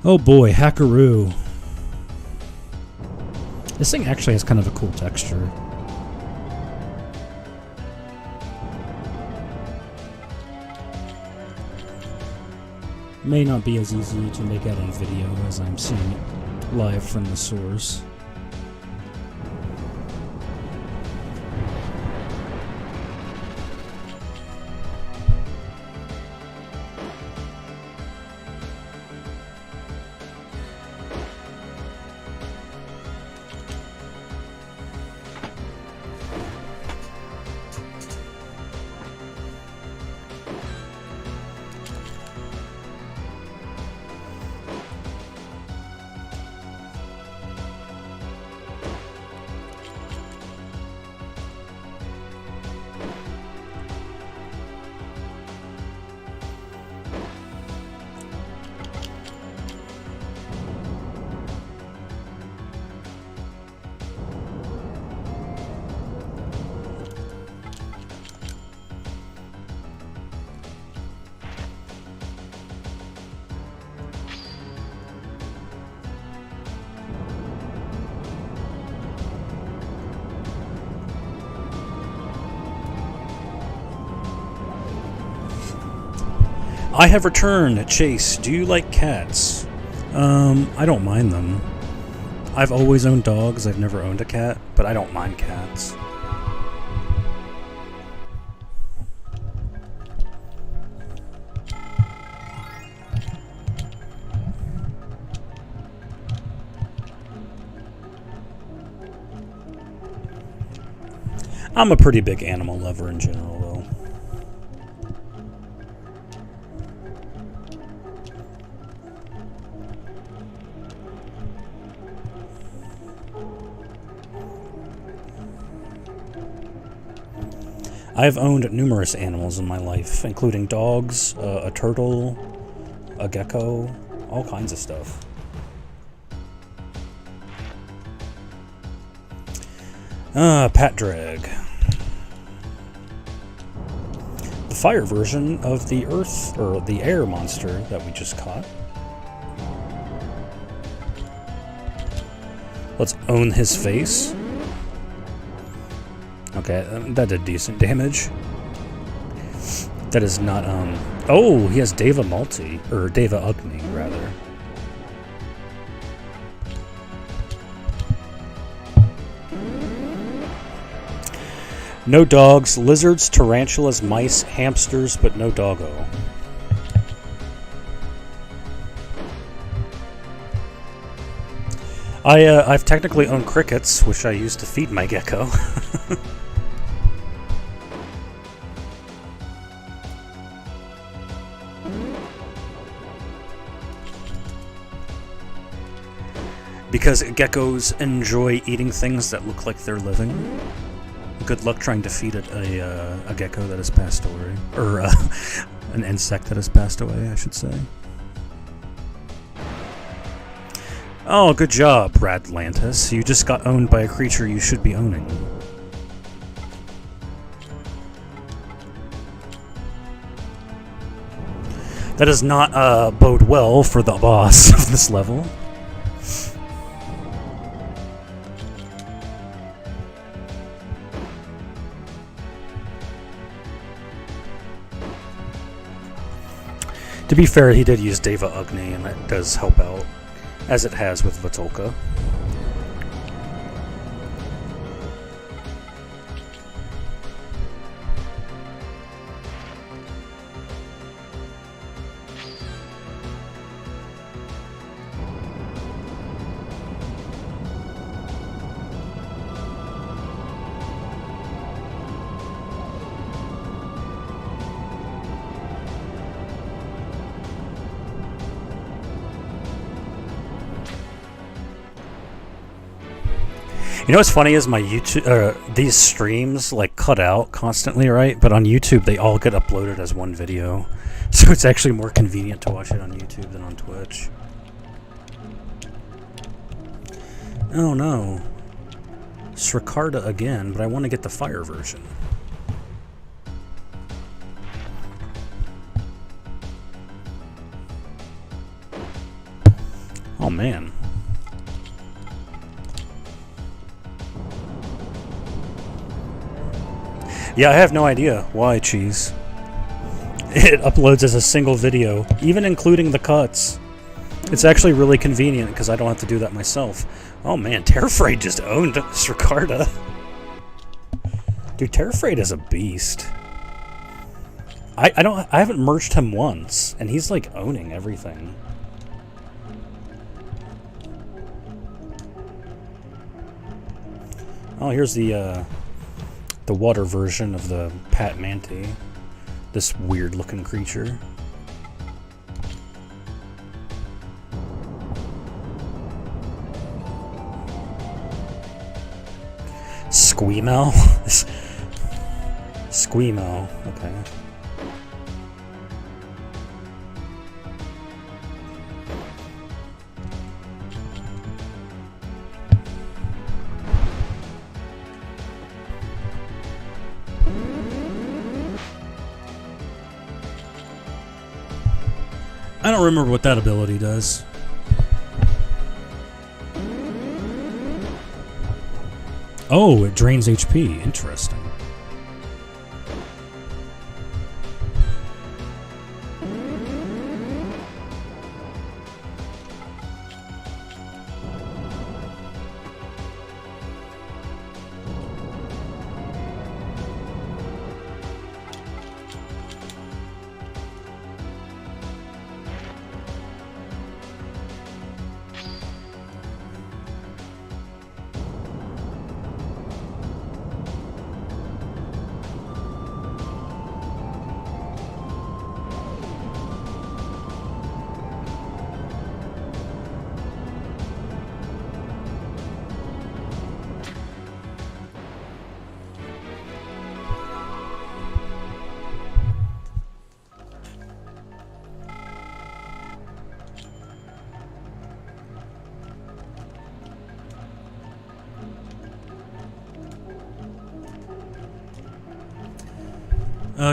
Oh boy, Hackaroo. This thing actually has kind of a cool texture. May not be as easy to make out on video as I'm seeing it live from the source. I have returned. Chase, do you like cats? I don't mind them. I've always owned dogs. I've never owned a cat, but I don't mind cats. I'm a pretty big animal lover in general, though. I've owned numerous animals in my life, including dogs, a turtle, a gecko, all kinds of stuff. Pat Drag. The fire version of the earth, or the air monster that we just caught. Let's own his face. Okay, that did decent damage. That is not, oh, he has Deva Multi, or Deva Agni, rather. No dogs, lizards, tarantulas, mice, hamsters, but no doggo. I've technically owned crickets, which I used to feed my gecko. Because geckos enjoy eating things that look like they're living. Good luck trying to feed it a gecko that has passed away. Or an insect that has passed away, I should say. Oh, good job, Radlantis. You just got owned by a creature you should be owning. That does not bode well for the boss of this level. To be fair, he did use Deva Agni, and that does help out, as it has with Vitolka. You know what's funny is my YouTube, these streams like cut out constantly, right? But on YouTube, they all get uploaded as one video, so it's actually more convenient to watch it on YouTube than on Twitch. Oh no, Srikarda again, but I want to get the fire version. Oh man. Yeah, I have no idea why, Cheese. It uploads as a single video, even including the cuts. It's actually really convenient because I don't have to do that myself. Oh man, Terrafrayed just owned Srikarda. Dude, Terrafrayed is a beast. I haven't merged him once, and he's like owning everything. Oh, here's the water version of the Pat Manti. This weird looking creature. Squeamo? Squeamo, okay. I don't remember what that ability does. Oh, it drains HP. Interesting.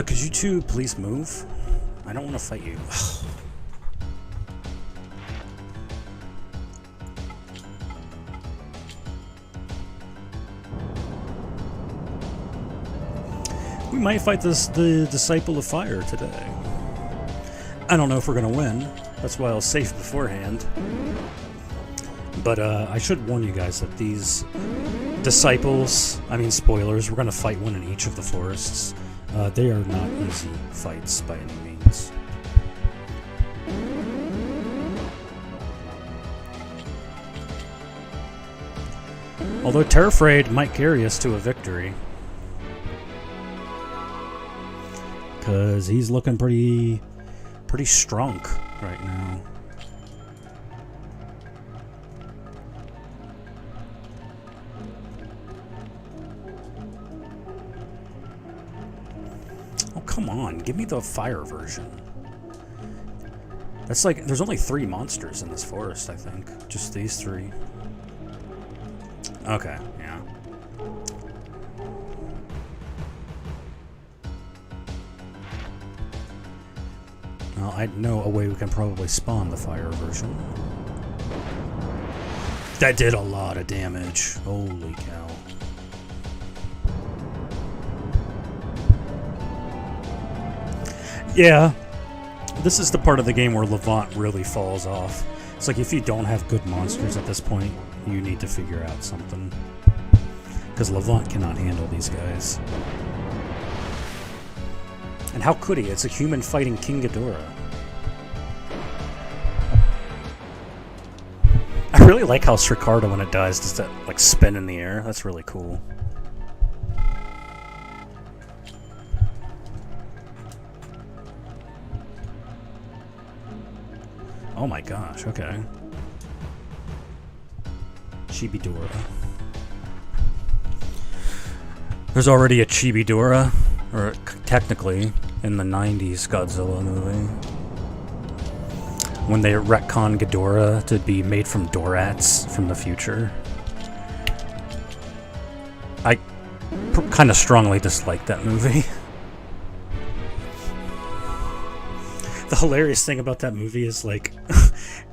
Could you two please move? I don't want to fight you. We might fight the Disciple of Fire today. I don't know if we're gonna win. That's why I'll save beforehand. But I should warn you guys that these disciples, I mean spoilers, we're going to fight one in each of the forests. They are not easy fights by any means. Although Terrafraid might carry us to a victory. Because he's looking pretty strong right now. Oh, come on. Give me the fire version. That's like, there's only 3 monsters in this forest, I think. Just these 3. Okay, yeah. Well, I know a way we can probably spawn the fire version. That did a lot of damage. Holy cow. Yeah. This is the part of the game where Levant really falls off. It's like if you don't have good monsters at this point, you need to figure out something. Because Levant cannot handle these guys. And how could he? It's a human fighting King Ghidorah. I really like how Sricarda, when it dies, does that like spin in the air. That's really cool. Oh my gosh, okay. Chibidora. There's already a Chibidora, or technically, in the 90s Godzilla movie. When they retcon Ghidorah to be made from Dorats from the future. I kind of strongly dislike that movie. The hilarious thing about that movie is, like,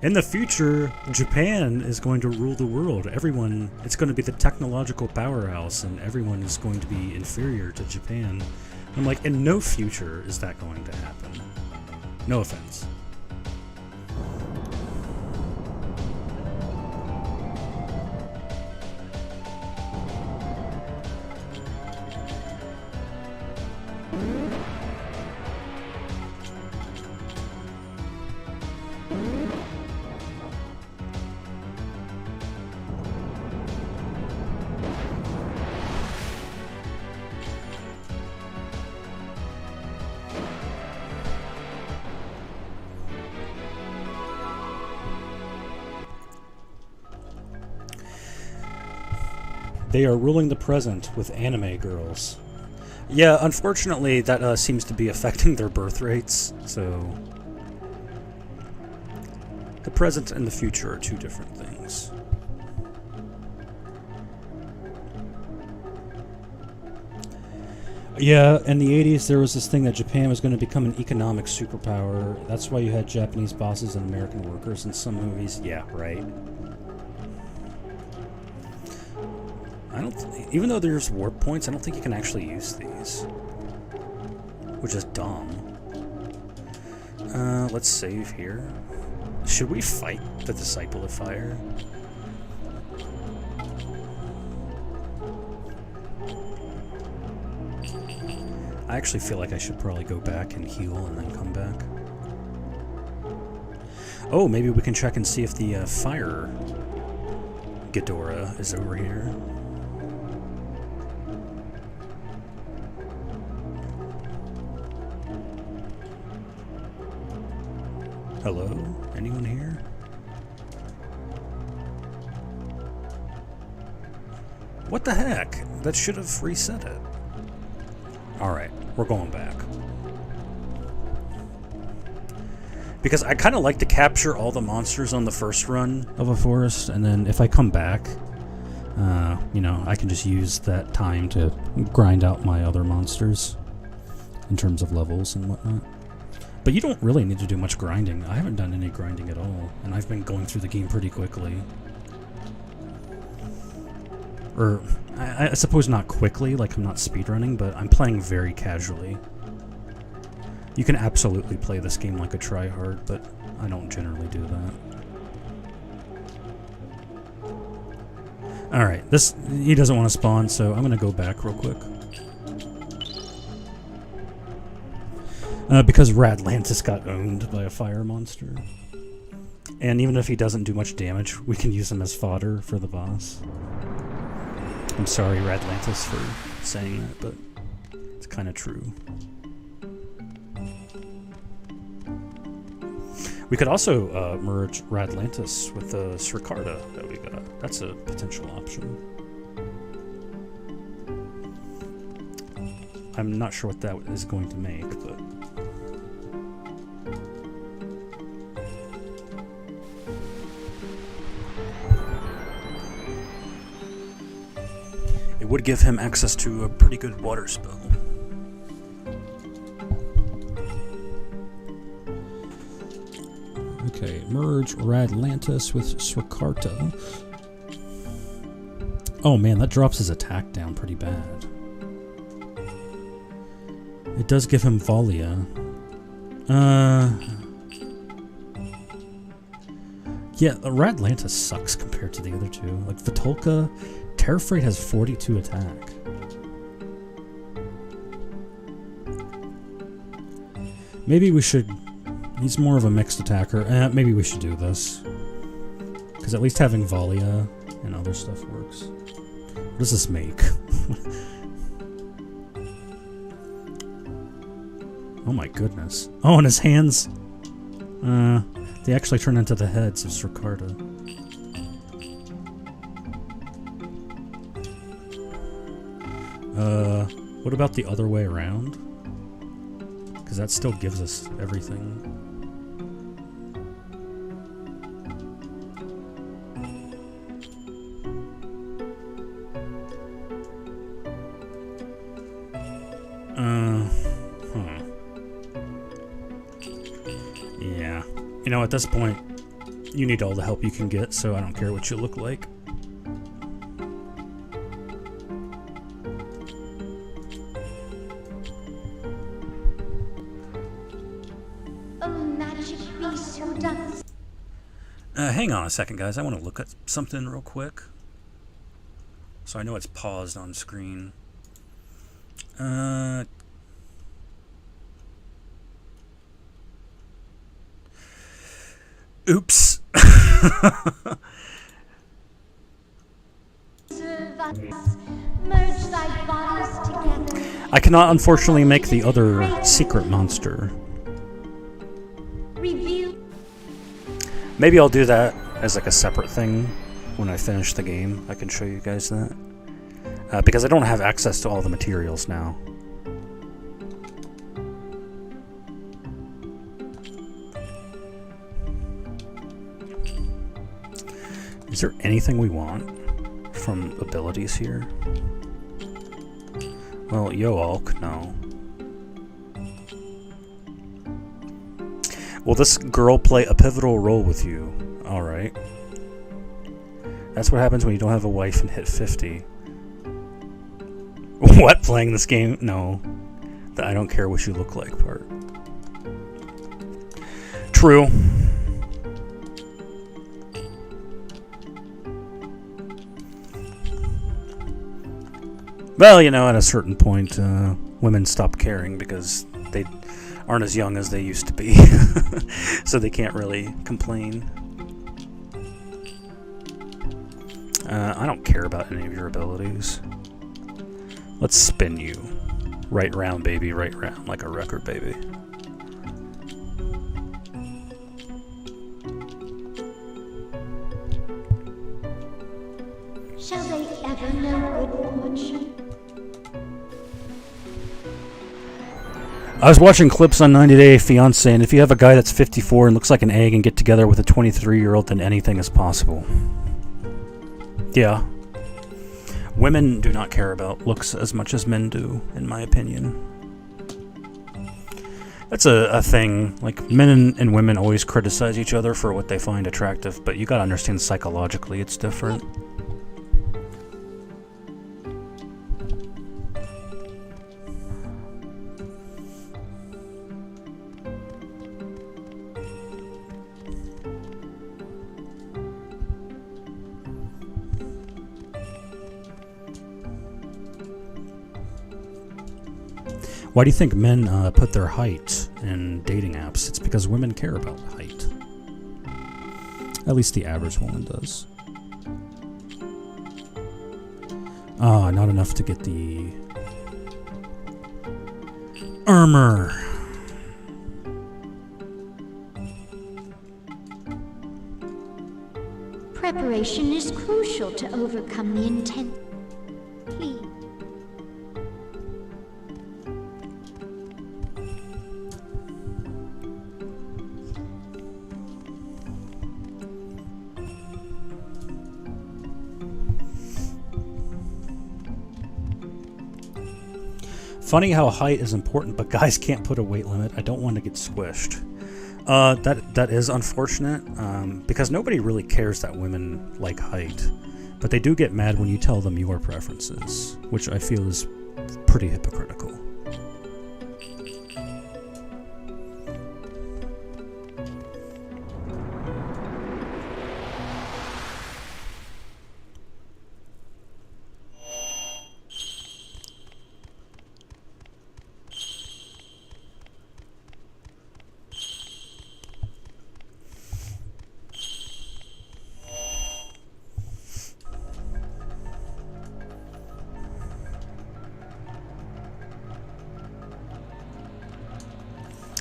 in the future, Japan is going to rule the world. Everyone, it's going to be the technological powerhouse, and everyone is going to be inferior to Japan. I'm like, in no future is that going to happen. No offense. They are ruling the present with anime girls. Yeah, unfortunately, that seems to be affecting their birth rates, so... The present and the future are 2 different things. Yeah, in the 80s, there was this thing that Japan was going to become an economic superpower. That's why you had Japanese bosses and American workers in some movies. Yeah, right. Even though there's warp points, I don't think you can actually use these. Which is dumb. Let's save here. Should we fight the Disciple of Fire? I actually feel like I should probably go back and heal and then come back. Oh, maybe we can check and see if the Fire Ghidorah is over here. Hello? Anyone here? What the heck? That should have reset it. Alright, we're going back. Because I kind of like to capture all the monsters on the first run of a forest, and then if I come back, you know, I can just use that time to grind out my other monsters in terms of levels and whatnot. But you don't really need to do much grinding. I haven't done any grinding at all, and I've been going through the game pretty quickly. Or, I suppose not quickly, like I'm not speedrunning, but I'm playing very casually. You can absolutely play this game like a tryhard, but I don't generally do that. Alright, this he doesn't want to spawn, so I'm gonna go back real quick. Because Radlantis got owned by a fire monster. And even if he doesn't do much damage, we can use him as fodder for the boss. I'm sorry, Radlantis, for saying that, but it's kind of true. We could also merge Radlantis with the Srikarta that we got. That's a potential option. I'm not sure what that is going to make, but... it would give him access to a pretty good water spell. Okay, merge Radlantis with Srikarta. Oh man, that drops his attack down pretty bad. It does give him Valia. Yeah, Radlantis sucks compared to the other two. Like, Vitolka, Terrafrate has 42 attack. Maybe we should... he's more of a mixed attacker. Maybe we should do this. Because at least having Valia and other stuff works. What does this make? Oh my goodness. Oh, and his hands... they actually turn into the heads of Srikarta. What about the other way around? Because that still gives us everything. Yeah. You know, at this point, you need all the help you can get, so I don't care what you look like. Hang on a second, guys. I want to look at something real quick. So I know it's paused on screen. Oops. I cannot, unfortunately, make the other secret monster. Maybe I'll do that as like a separate thing when I finish the game. I can show you guys that. Because I don't have access to all the materials now. Is there anything we want from abilities here? Well, Yoalk, no. Will this girl play a pivotal role with you? Alright. That's what happens when you don't have a wife and hit 50. What? Playing this game? No. The I don't care what you look like part. True. Well, you know, at a certain point, women stop caring because they aren't as young as they used to be. So they can't really complain. I don't care about any of your abilities. Let's spin you. Right round, baby, right round, like a record, baby. Shall they ever know good fortune? I was watching clips on 90 Day Fiancé, and if you have a guy that's 54 and looks like an egg and get together with a 23-year-old, then anything is possible. Yeah. Women do not care about looks as much as men do, in my opinion. That's a thing. Like, men and women always criticize each other for what they find attractive, but you gotta understand psychologically it's different. Why do you think men put their height in dating apps? It's because women care about height. At least the average woman does. Ah, not enough to get the armor. Preparation is crucial to overcome the intent. Please. Funny how height is important, but guys can't put a weight limit. I don't want to get squished. That is unfortunate, because nobody really cares that women like height. But they do get mad when you tell them your preferences, which I feel is pretty hypocritical.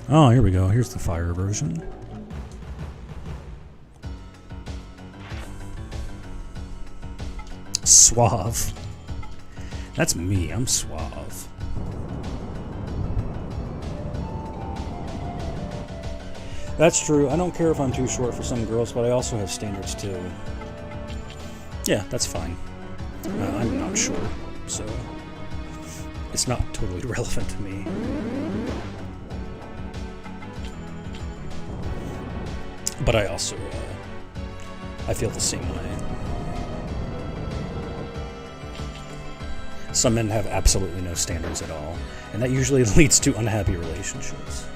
Oh, here we go. Here's the fire version. Suave. That's me. I'm suave. That's true. I don't care if I'm too short for some girls, but I also have standards too. Yeah, that's fine. I'm not short, so it's not totally relevant to me. But I also, I feel the same way. Some men have absolutely no standards at all, and that usually leads to unhappy relationships.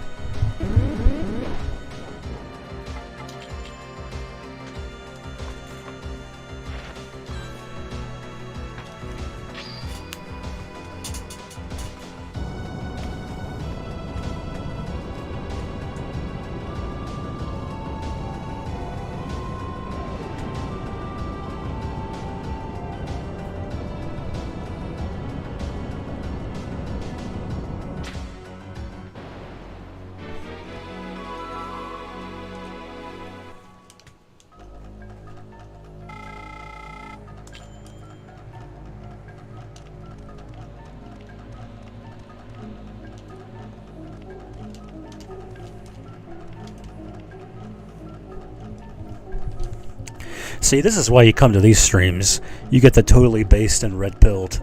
See, this is why you come to these streams. You get the totally based and red-pilled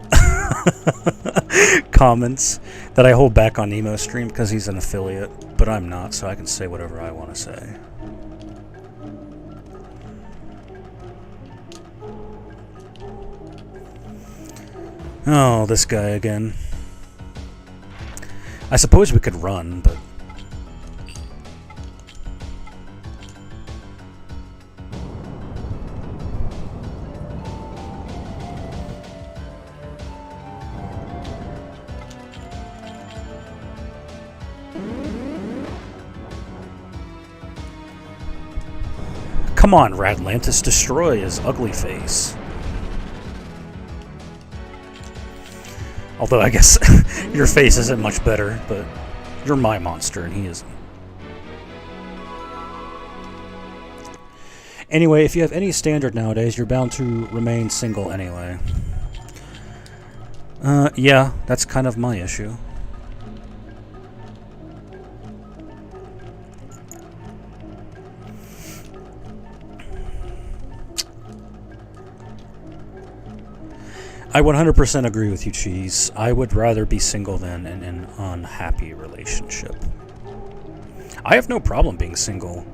comments that I hold back on Nemo's stream because he's an affiliate, but I'm not, so I can say whatever I want to say. Oh, this guy again. I suppose we could run, but... Come on, Radlantis, destroy his ugly face. Although I guess your face isn't much better, but you're my monster and he isn't. Anyway, if you have any standard nowadays, you're bound to remain single anyway. Yeah, that's kind of my issue. I 100% agree with you, Cheese. I would rather be single than in an unhappy relationship. I have no problem being single.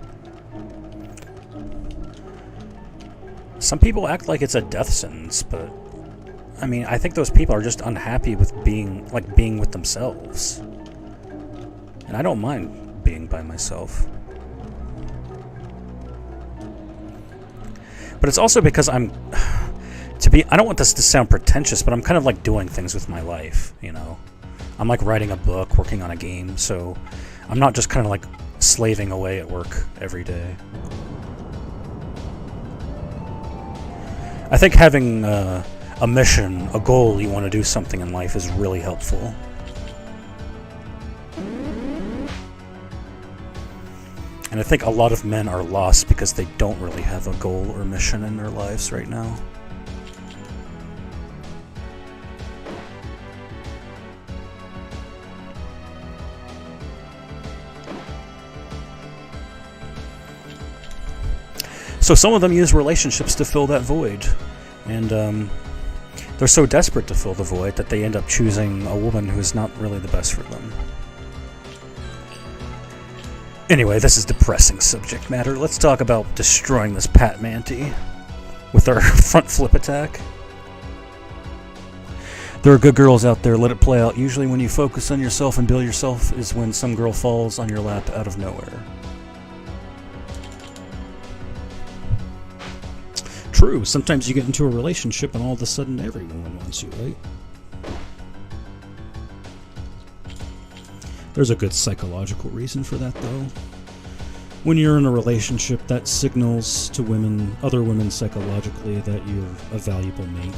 Some people act like it's a death sentence, but I mean, I think those people are just unhappy with being with themselves. And I don't mind being by myself. But it's also because I don't want this to sound pretentious, but I'm kind of like doing things with my life, you know. I'm like writing a book, working on a game, so I'm not just kind of like slaving away at work every day. I think having a mission, a goal, you want to do something in life is really helpful. And I think a lot of men are lost because they don't really have a goal or mission in their lives right now. So some of them use relationships to fill that void. And they're so desperate to fill the void that they end up choosing a woman who's not really the best for them. Anyway, this is depressing subject matter. Let's talk about destroying this Pat Manti with our front flip attack. There are good girls out there, let it play out. Usually when you focus on yourself and build yourself is when some girl falls on your lap out of nowhere. True, sometimes you get into a relationship and all of a sudden every woman wants you, right? There's a good psychological reason for that, though. When you're in a relationship, that signals to women, other women psychologically, that you're a valuable mate.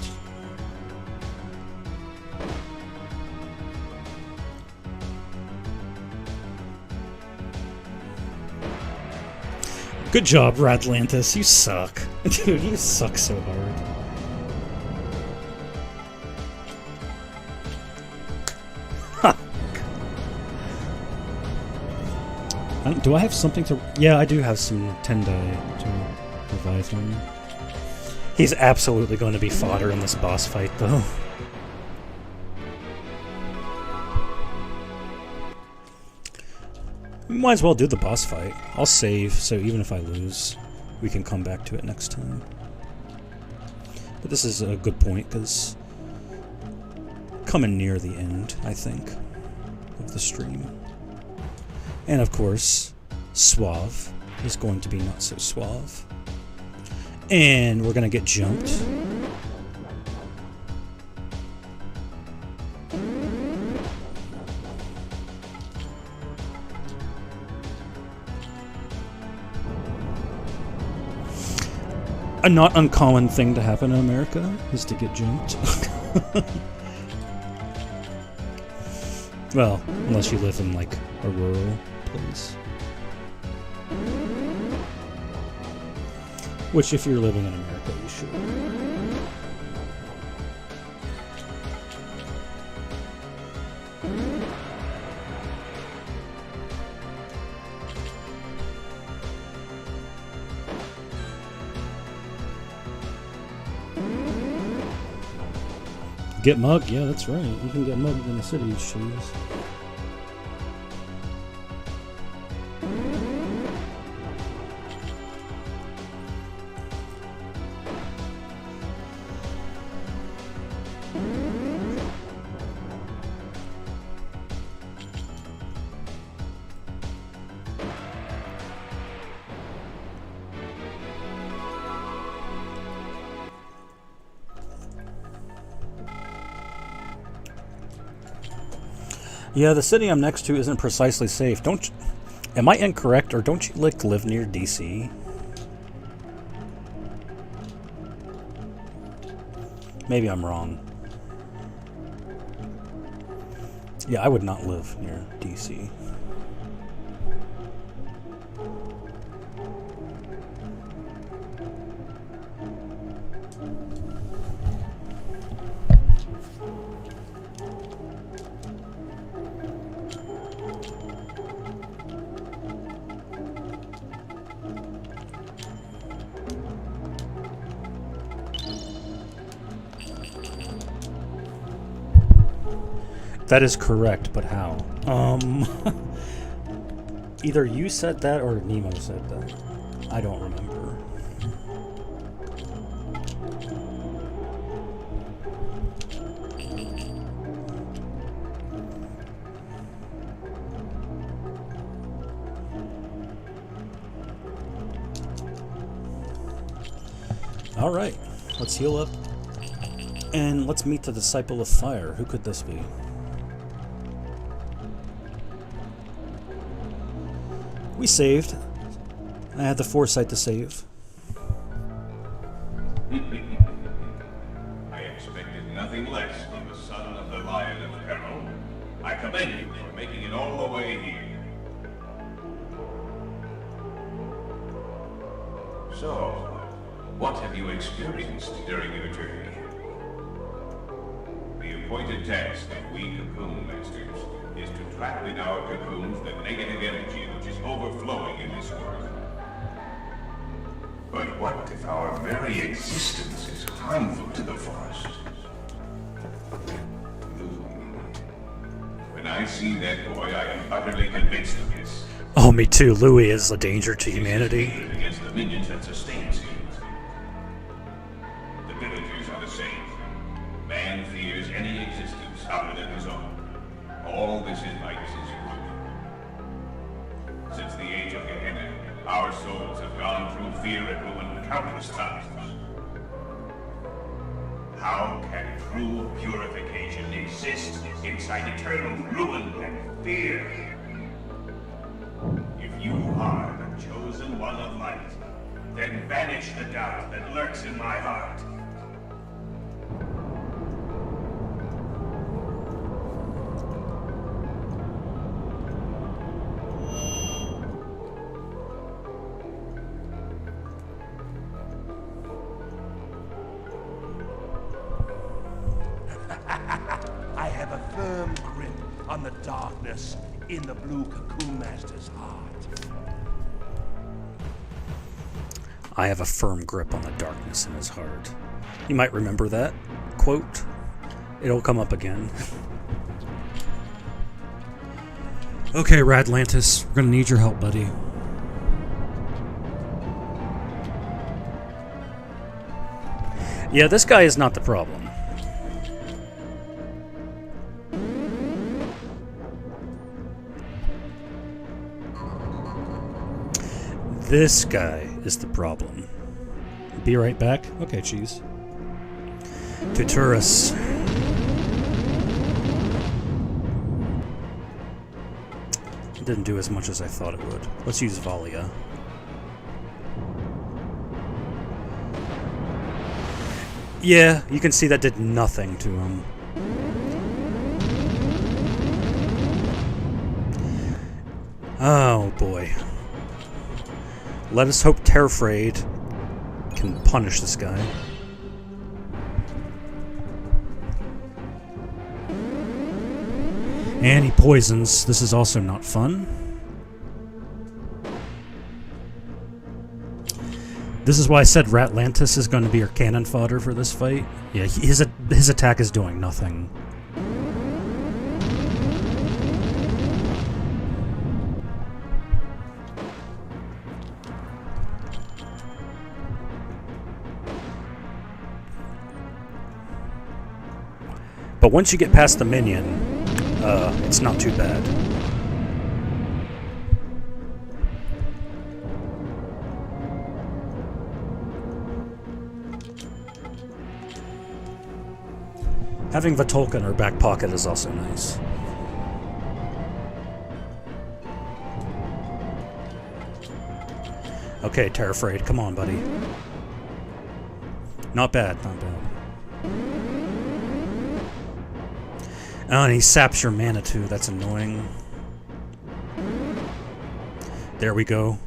Good job, Radlantis. You suck. Dude, you suck so hard. Do I have something to... Yeah, I do have some Tendai to revive him. He's absolutely going to be fodder in this boss fight, though. We might as well do the boss fight. I'll save, so even if I lose, we can come back to it next time. But this is a good point, because coming near the end, I think, of the stream. And of course, Suave is going to be not so suave. And we're going to get jumped. A not uncommon thing to happen in America is to get jumped. Well, unless you live in like a rural place. Which, if you're living in America, you should. Get mugged? Yeah, that's right. You can get mugged in the city, shoes. Yeah, the city I'm next to isn't precisely safe. Don't you, am I incorrect, or don't you like live near DC? Maybe I'm wrong. Yeah, I would not live near DC. That is correct, but how? Either you said that or Nemo said that. I don't remember. Alright, let's heal up. And let's meet the Disciple of Fire. Who could this be? We saved. I had the foresight to save. I expected nothing less from the son of the Lion of Peril. I commend you for making it all the way here. So, what have you experienced during your journey? The appointed task of we Cocoon Masters is to trap in our cocoons the negative energy which is overflowing in this world. But what if our very existence is harmful to the forest? When I see that boy, I am utterly convinced of this. Oh, me too. Louis is a danger to humanity. Against the minions that sustains him. The villagers are the same. Man fears any existence other than his own. All this invites his ruin. Since the age of Gehenna, our souls have gone through fear and ruin countless times. How can true purification exist inside eternal ruin and fear? If you are the chosen one of light, then banish the doubt that lurks in my heart. I have a firm grip on the darkness in the Blue Cocoon Master's heart. I have a firm grip on the darkness in his heart. You might remember that quote. It'll come up again. Okay, Radlantis, we're gonna need your help, buddy. Yeah, this guy is not the problem. This guy is the problem. Be right back. Okay, cheese. Tuturus. It didn't do as much as I thought it would. Let's use Valia. Yeah, you can see that did nothing to him. Oh boy. Let us hope Terrafraid can punish this guy. And he poisons. This is also not fun. This is why I said Ratlantis is going to be your cannon fodder for this fight. Yeah, his attack is doing nothing. But once you get past the minion, it's not too bad. Having Vitolka in her back pocket is also nice. Okay, Terrafraid, come on, buddy. Not bad, not bad. Oh, and he saps your mana too. That's annoying. There we go.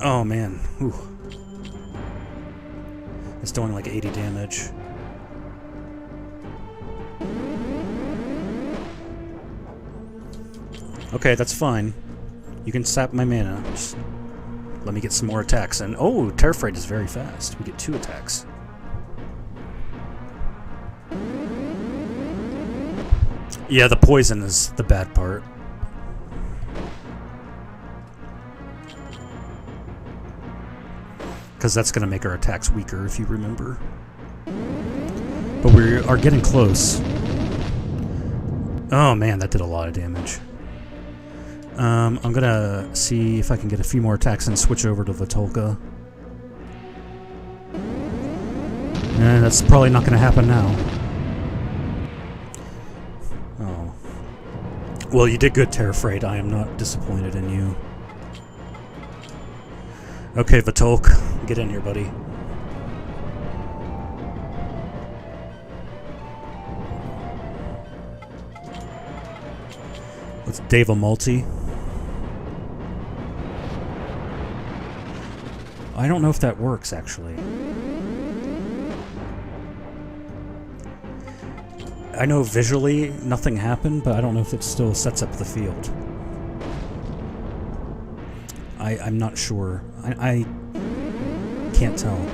Oh, man. Whew. It's doing like 80 damage. Okay, that's fine. You can sap my mana. Just let me get some more attacks. And oh, Terrafraid is very fast. We get 2 attacks. Yeah, the poison is the bad part. Because that's going to make our attacks weaker, if you remember. But we are getting close. Oh man, that did a lot of damage. I'm going to see if I can get a few more attacks and switch over to Vitolka. And that's probably not going to happen now. Well, you did good, Terrafrayed. I am not disappointed in you. Okay, Vitolk, get in here, buddy. Let's Dave a multi. I don't know if that works, actually. I know visually nothing happened, but I don't know if it still sets up the field. I'm not sure. I can't tell.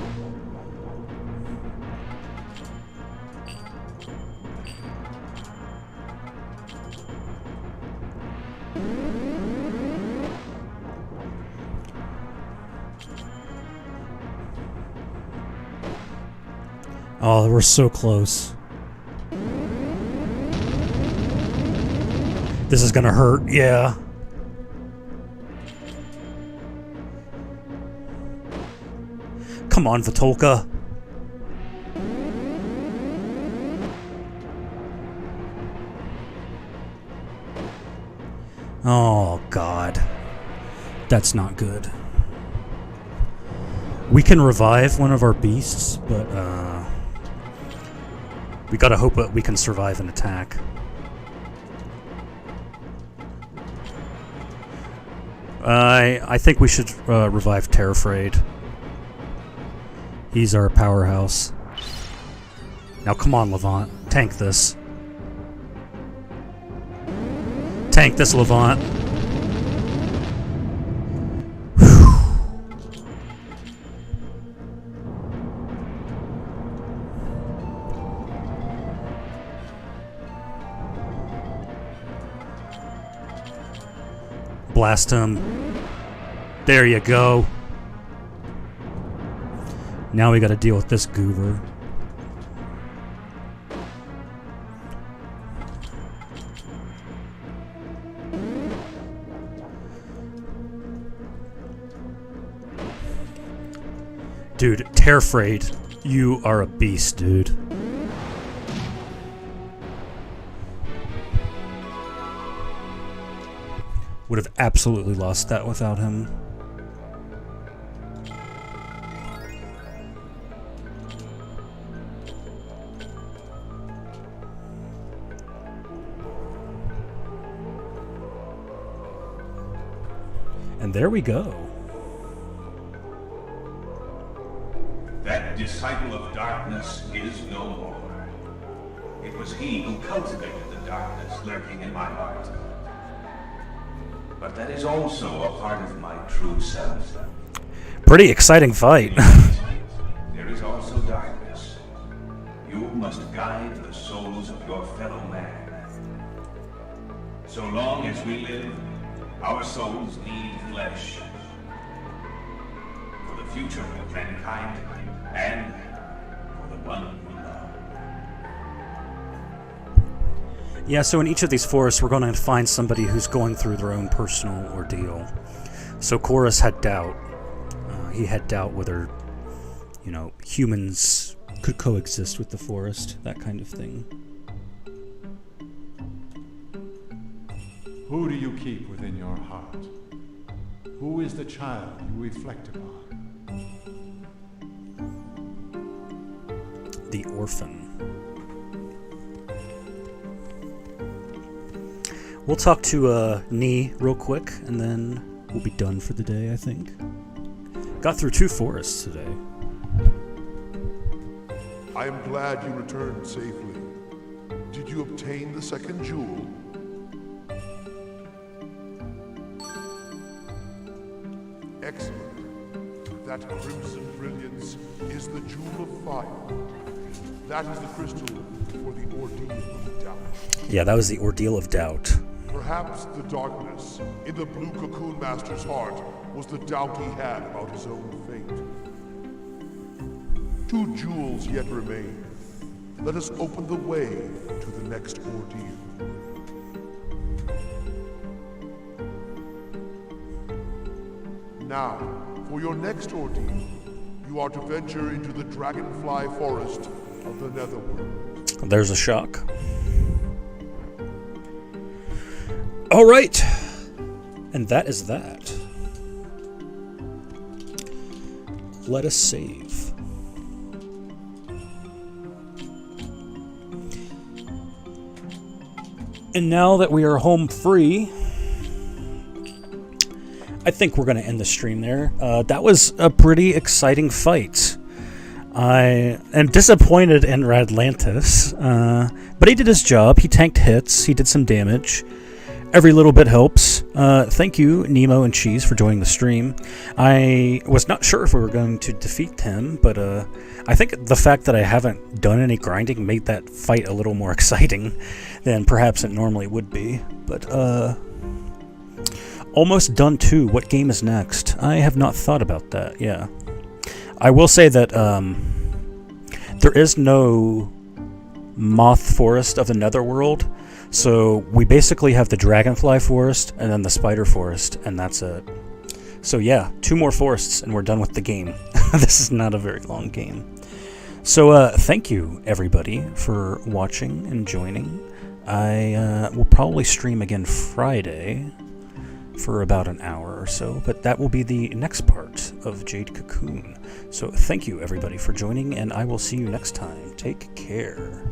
Oh, we're so close. This is gonna hurt, yeah. Come on, Vitolka. Oh, God. That's not good. We can revive one of our beasts, but, we gotta hope that we can survive an attack. I think we should revive Terrafrayed. He's our powerhouse. Now come on, Levant. Tank this. Tank this, Levant. Blast him. There you go. Now we gotta deal with this goober. Dude, Terrafrayed, you are a beast, dude. Would have absolutely lost that without him. And there we go. That disciple of darkness is no more. It was he who cultivated the darkness lurking in my heart. But that is also a part of my true self. Pretty exciting fight. There is also darkness. You must guide the souls of your fellow man. So long as we live, our souls need flesh. For the future of mankind and for the one we love. Yeah, so in each of these forests, we're going to find somebody who's going through their own personal ordeal. So Chorus had doubt. He had doubt whether, you know, humans could coexist with the forest, that kind of thing. Who do you keep within your heart? Who is the child you reflect upon? The orphan. We'll talk to Nee real quick, and then we'll be done for the day, I think. Got through 2 forests today. I am glad you returned safely. Did you obtain the second jewel? Excellent. That crimson brilliance is the jewel of fire. That is the crystal for the ordeal of doubt. Yeah, that was the ordeal of doubt. Perhaps the darkness in the blue cocoon master's heart was the doubt he had about his own fate. 2 jewels yet remain. Let us open the way to the next ordeal. Now, for your next ordeal, you are to venture into the dragonfly forest of the Netherworld. There's a shock. All right. And that is that. Let us save. And now that we are home free, I think we're going to end the stream there. That was a pretty exciting fight. I am disappointed in Radlantis, but he did his job. He tanked hits. He did some damage. Every little bit helps. Thank you, Nemo and Cheese, for joining the stream. I was not sure if we were going to defeat him, but I think the fact that I haven't done any grinding made that fight a little more exciting than perhaps it normally would be. But almost done too. What game is next? I have not thought about that. Yeah, I will say that there is no moth forest of the Netherworld. So we basically have the dragonfly forest and then the spider forest, and that's it. So yeah, 2 more forests and we're done with the game. This is not a very long game. So thank you everybody for watching and joining. I will probably stream again Friday for about an hour or so, but that will be the next part of Jade Cocoon. So thank you everybody for joining, and I will see you next time. Take care.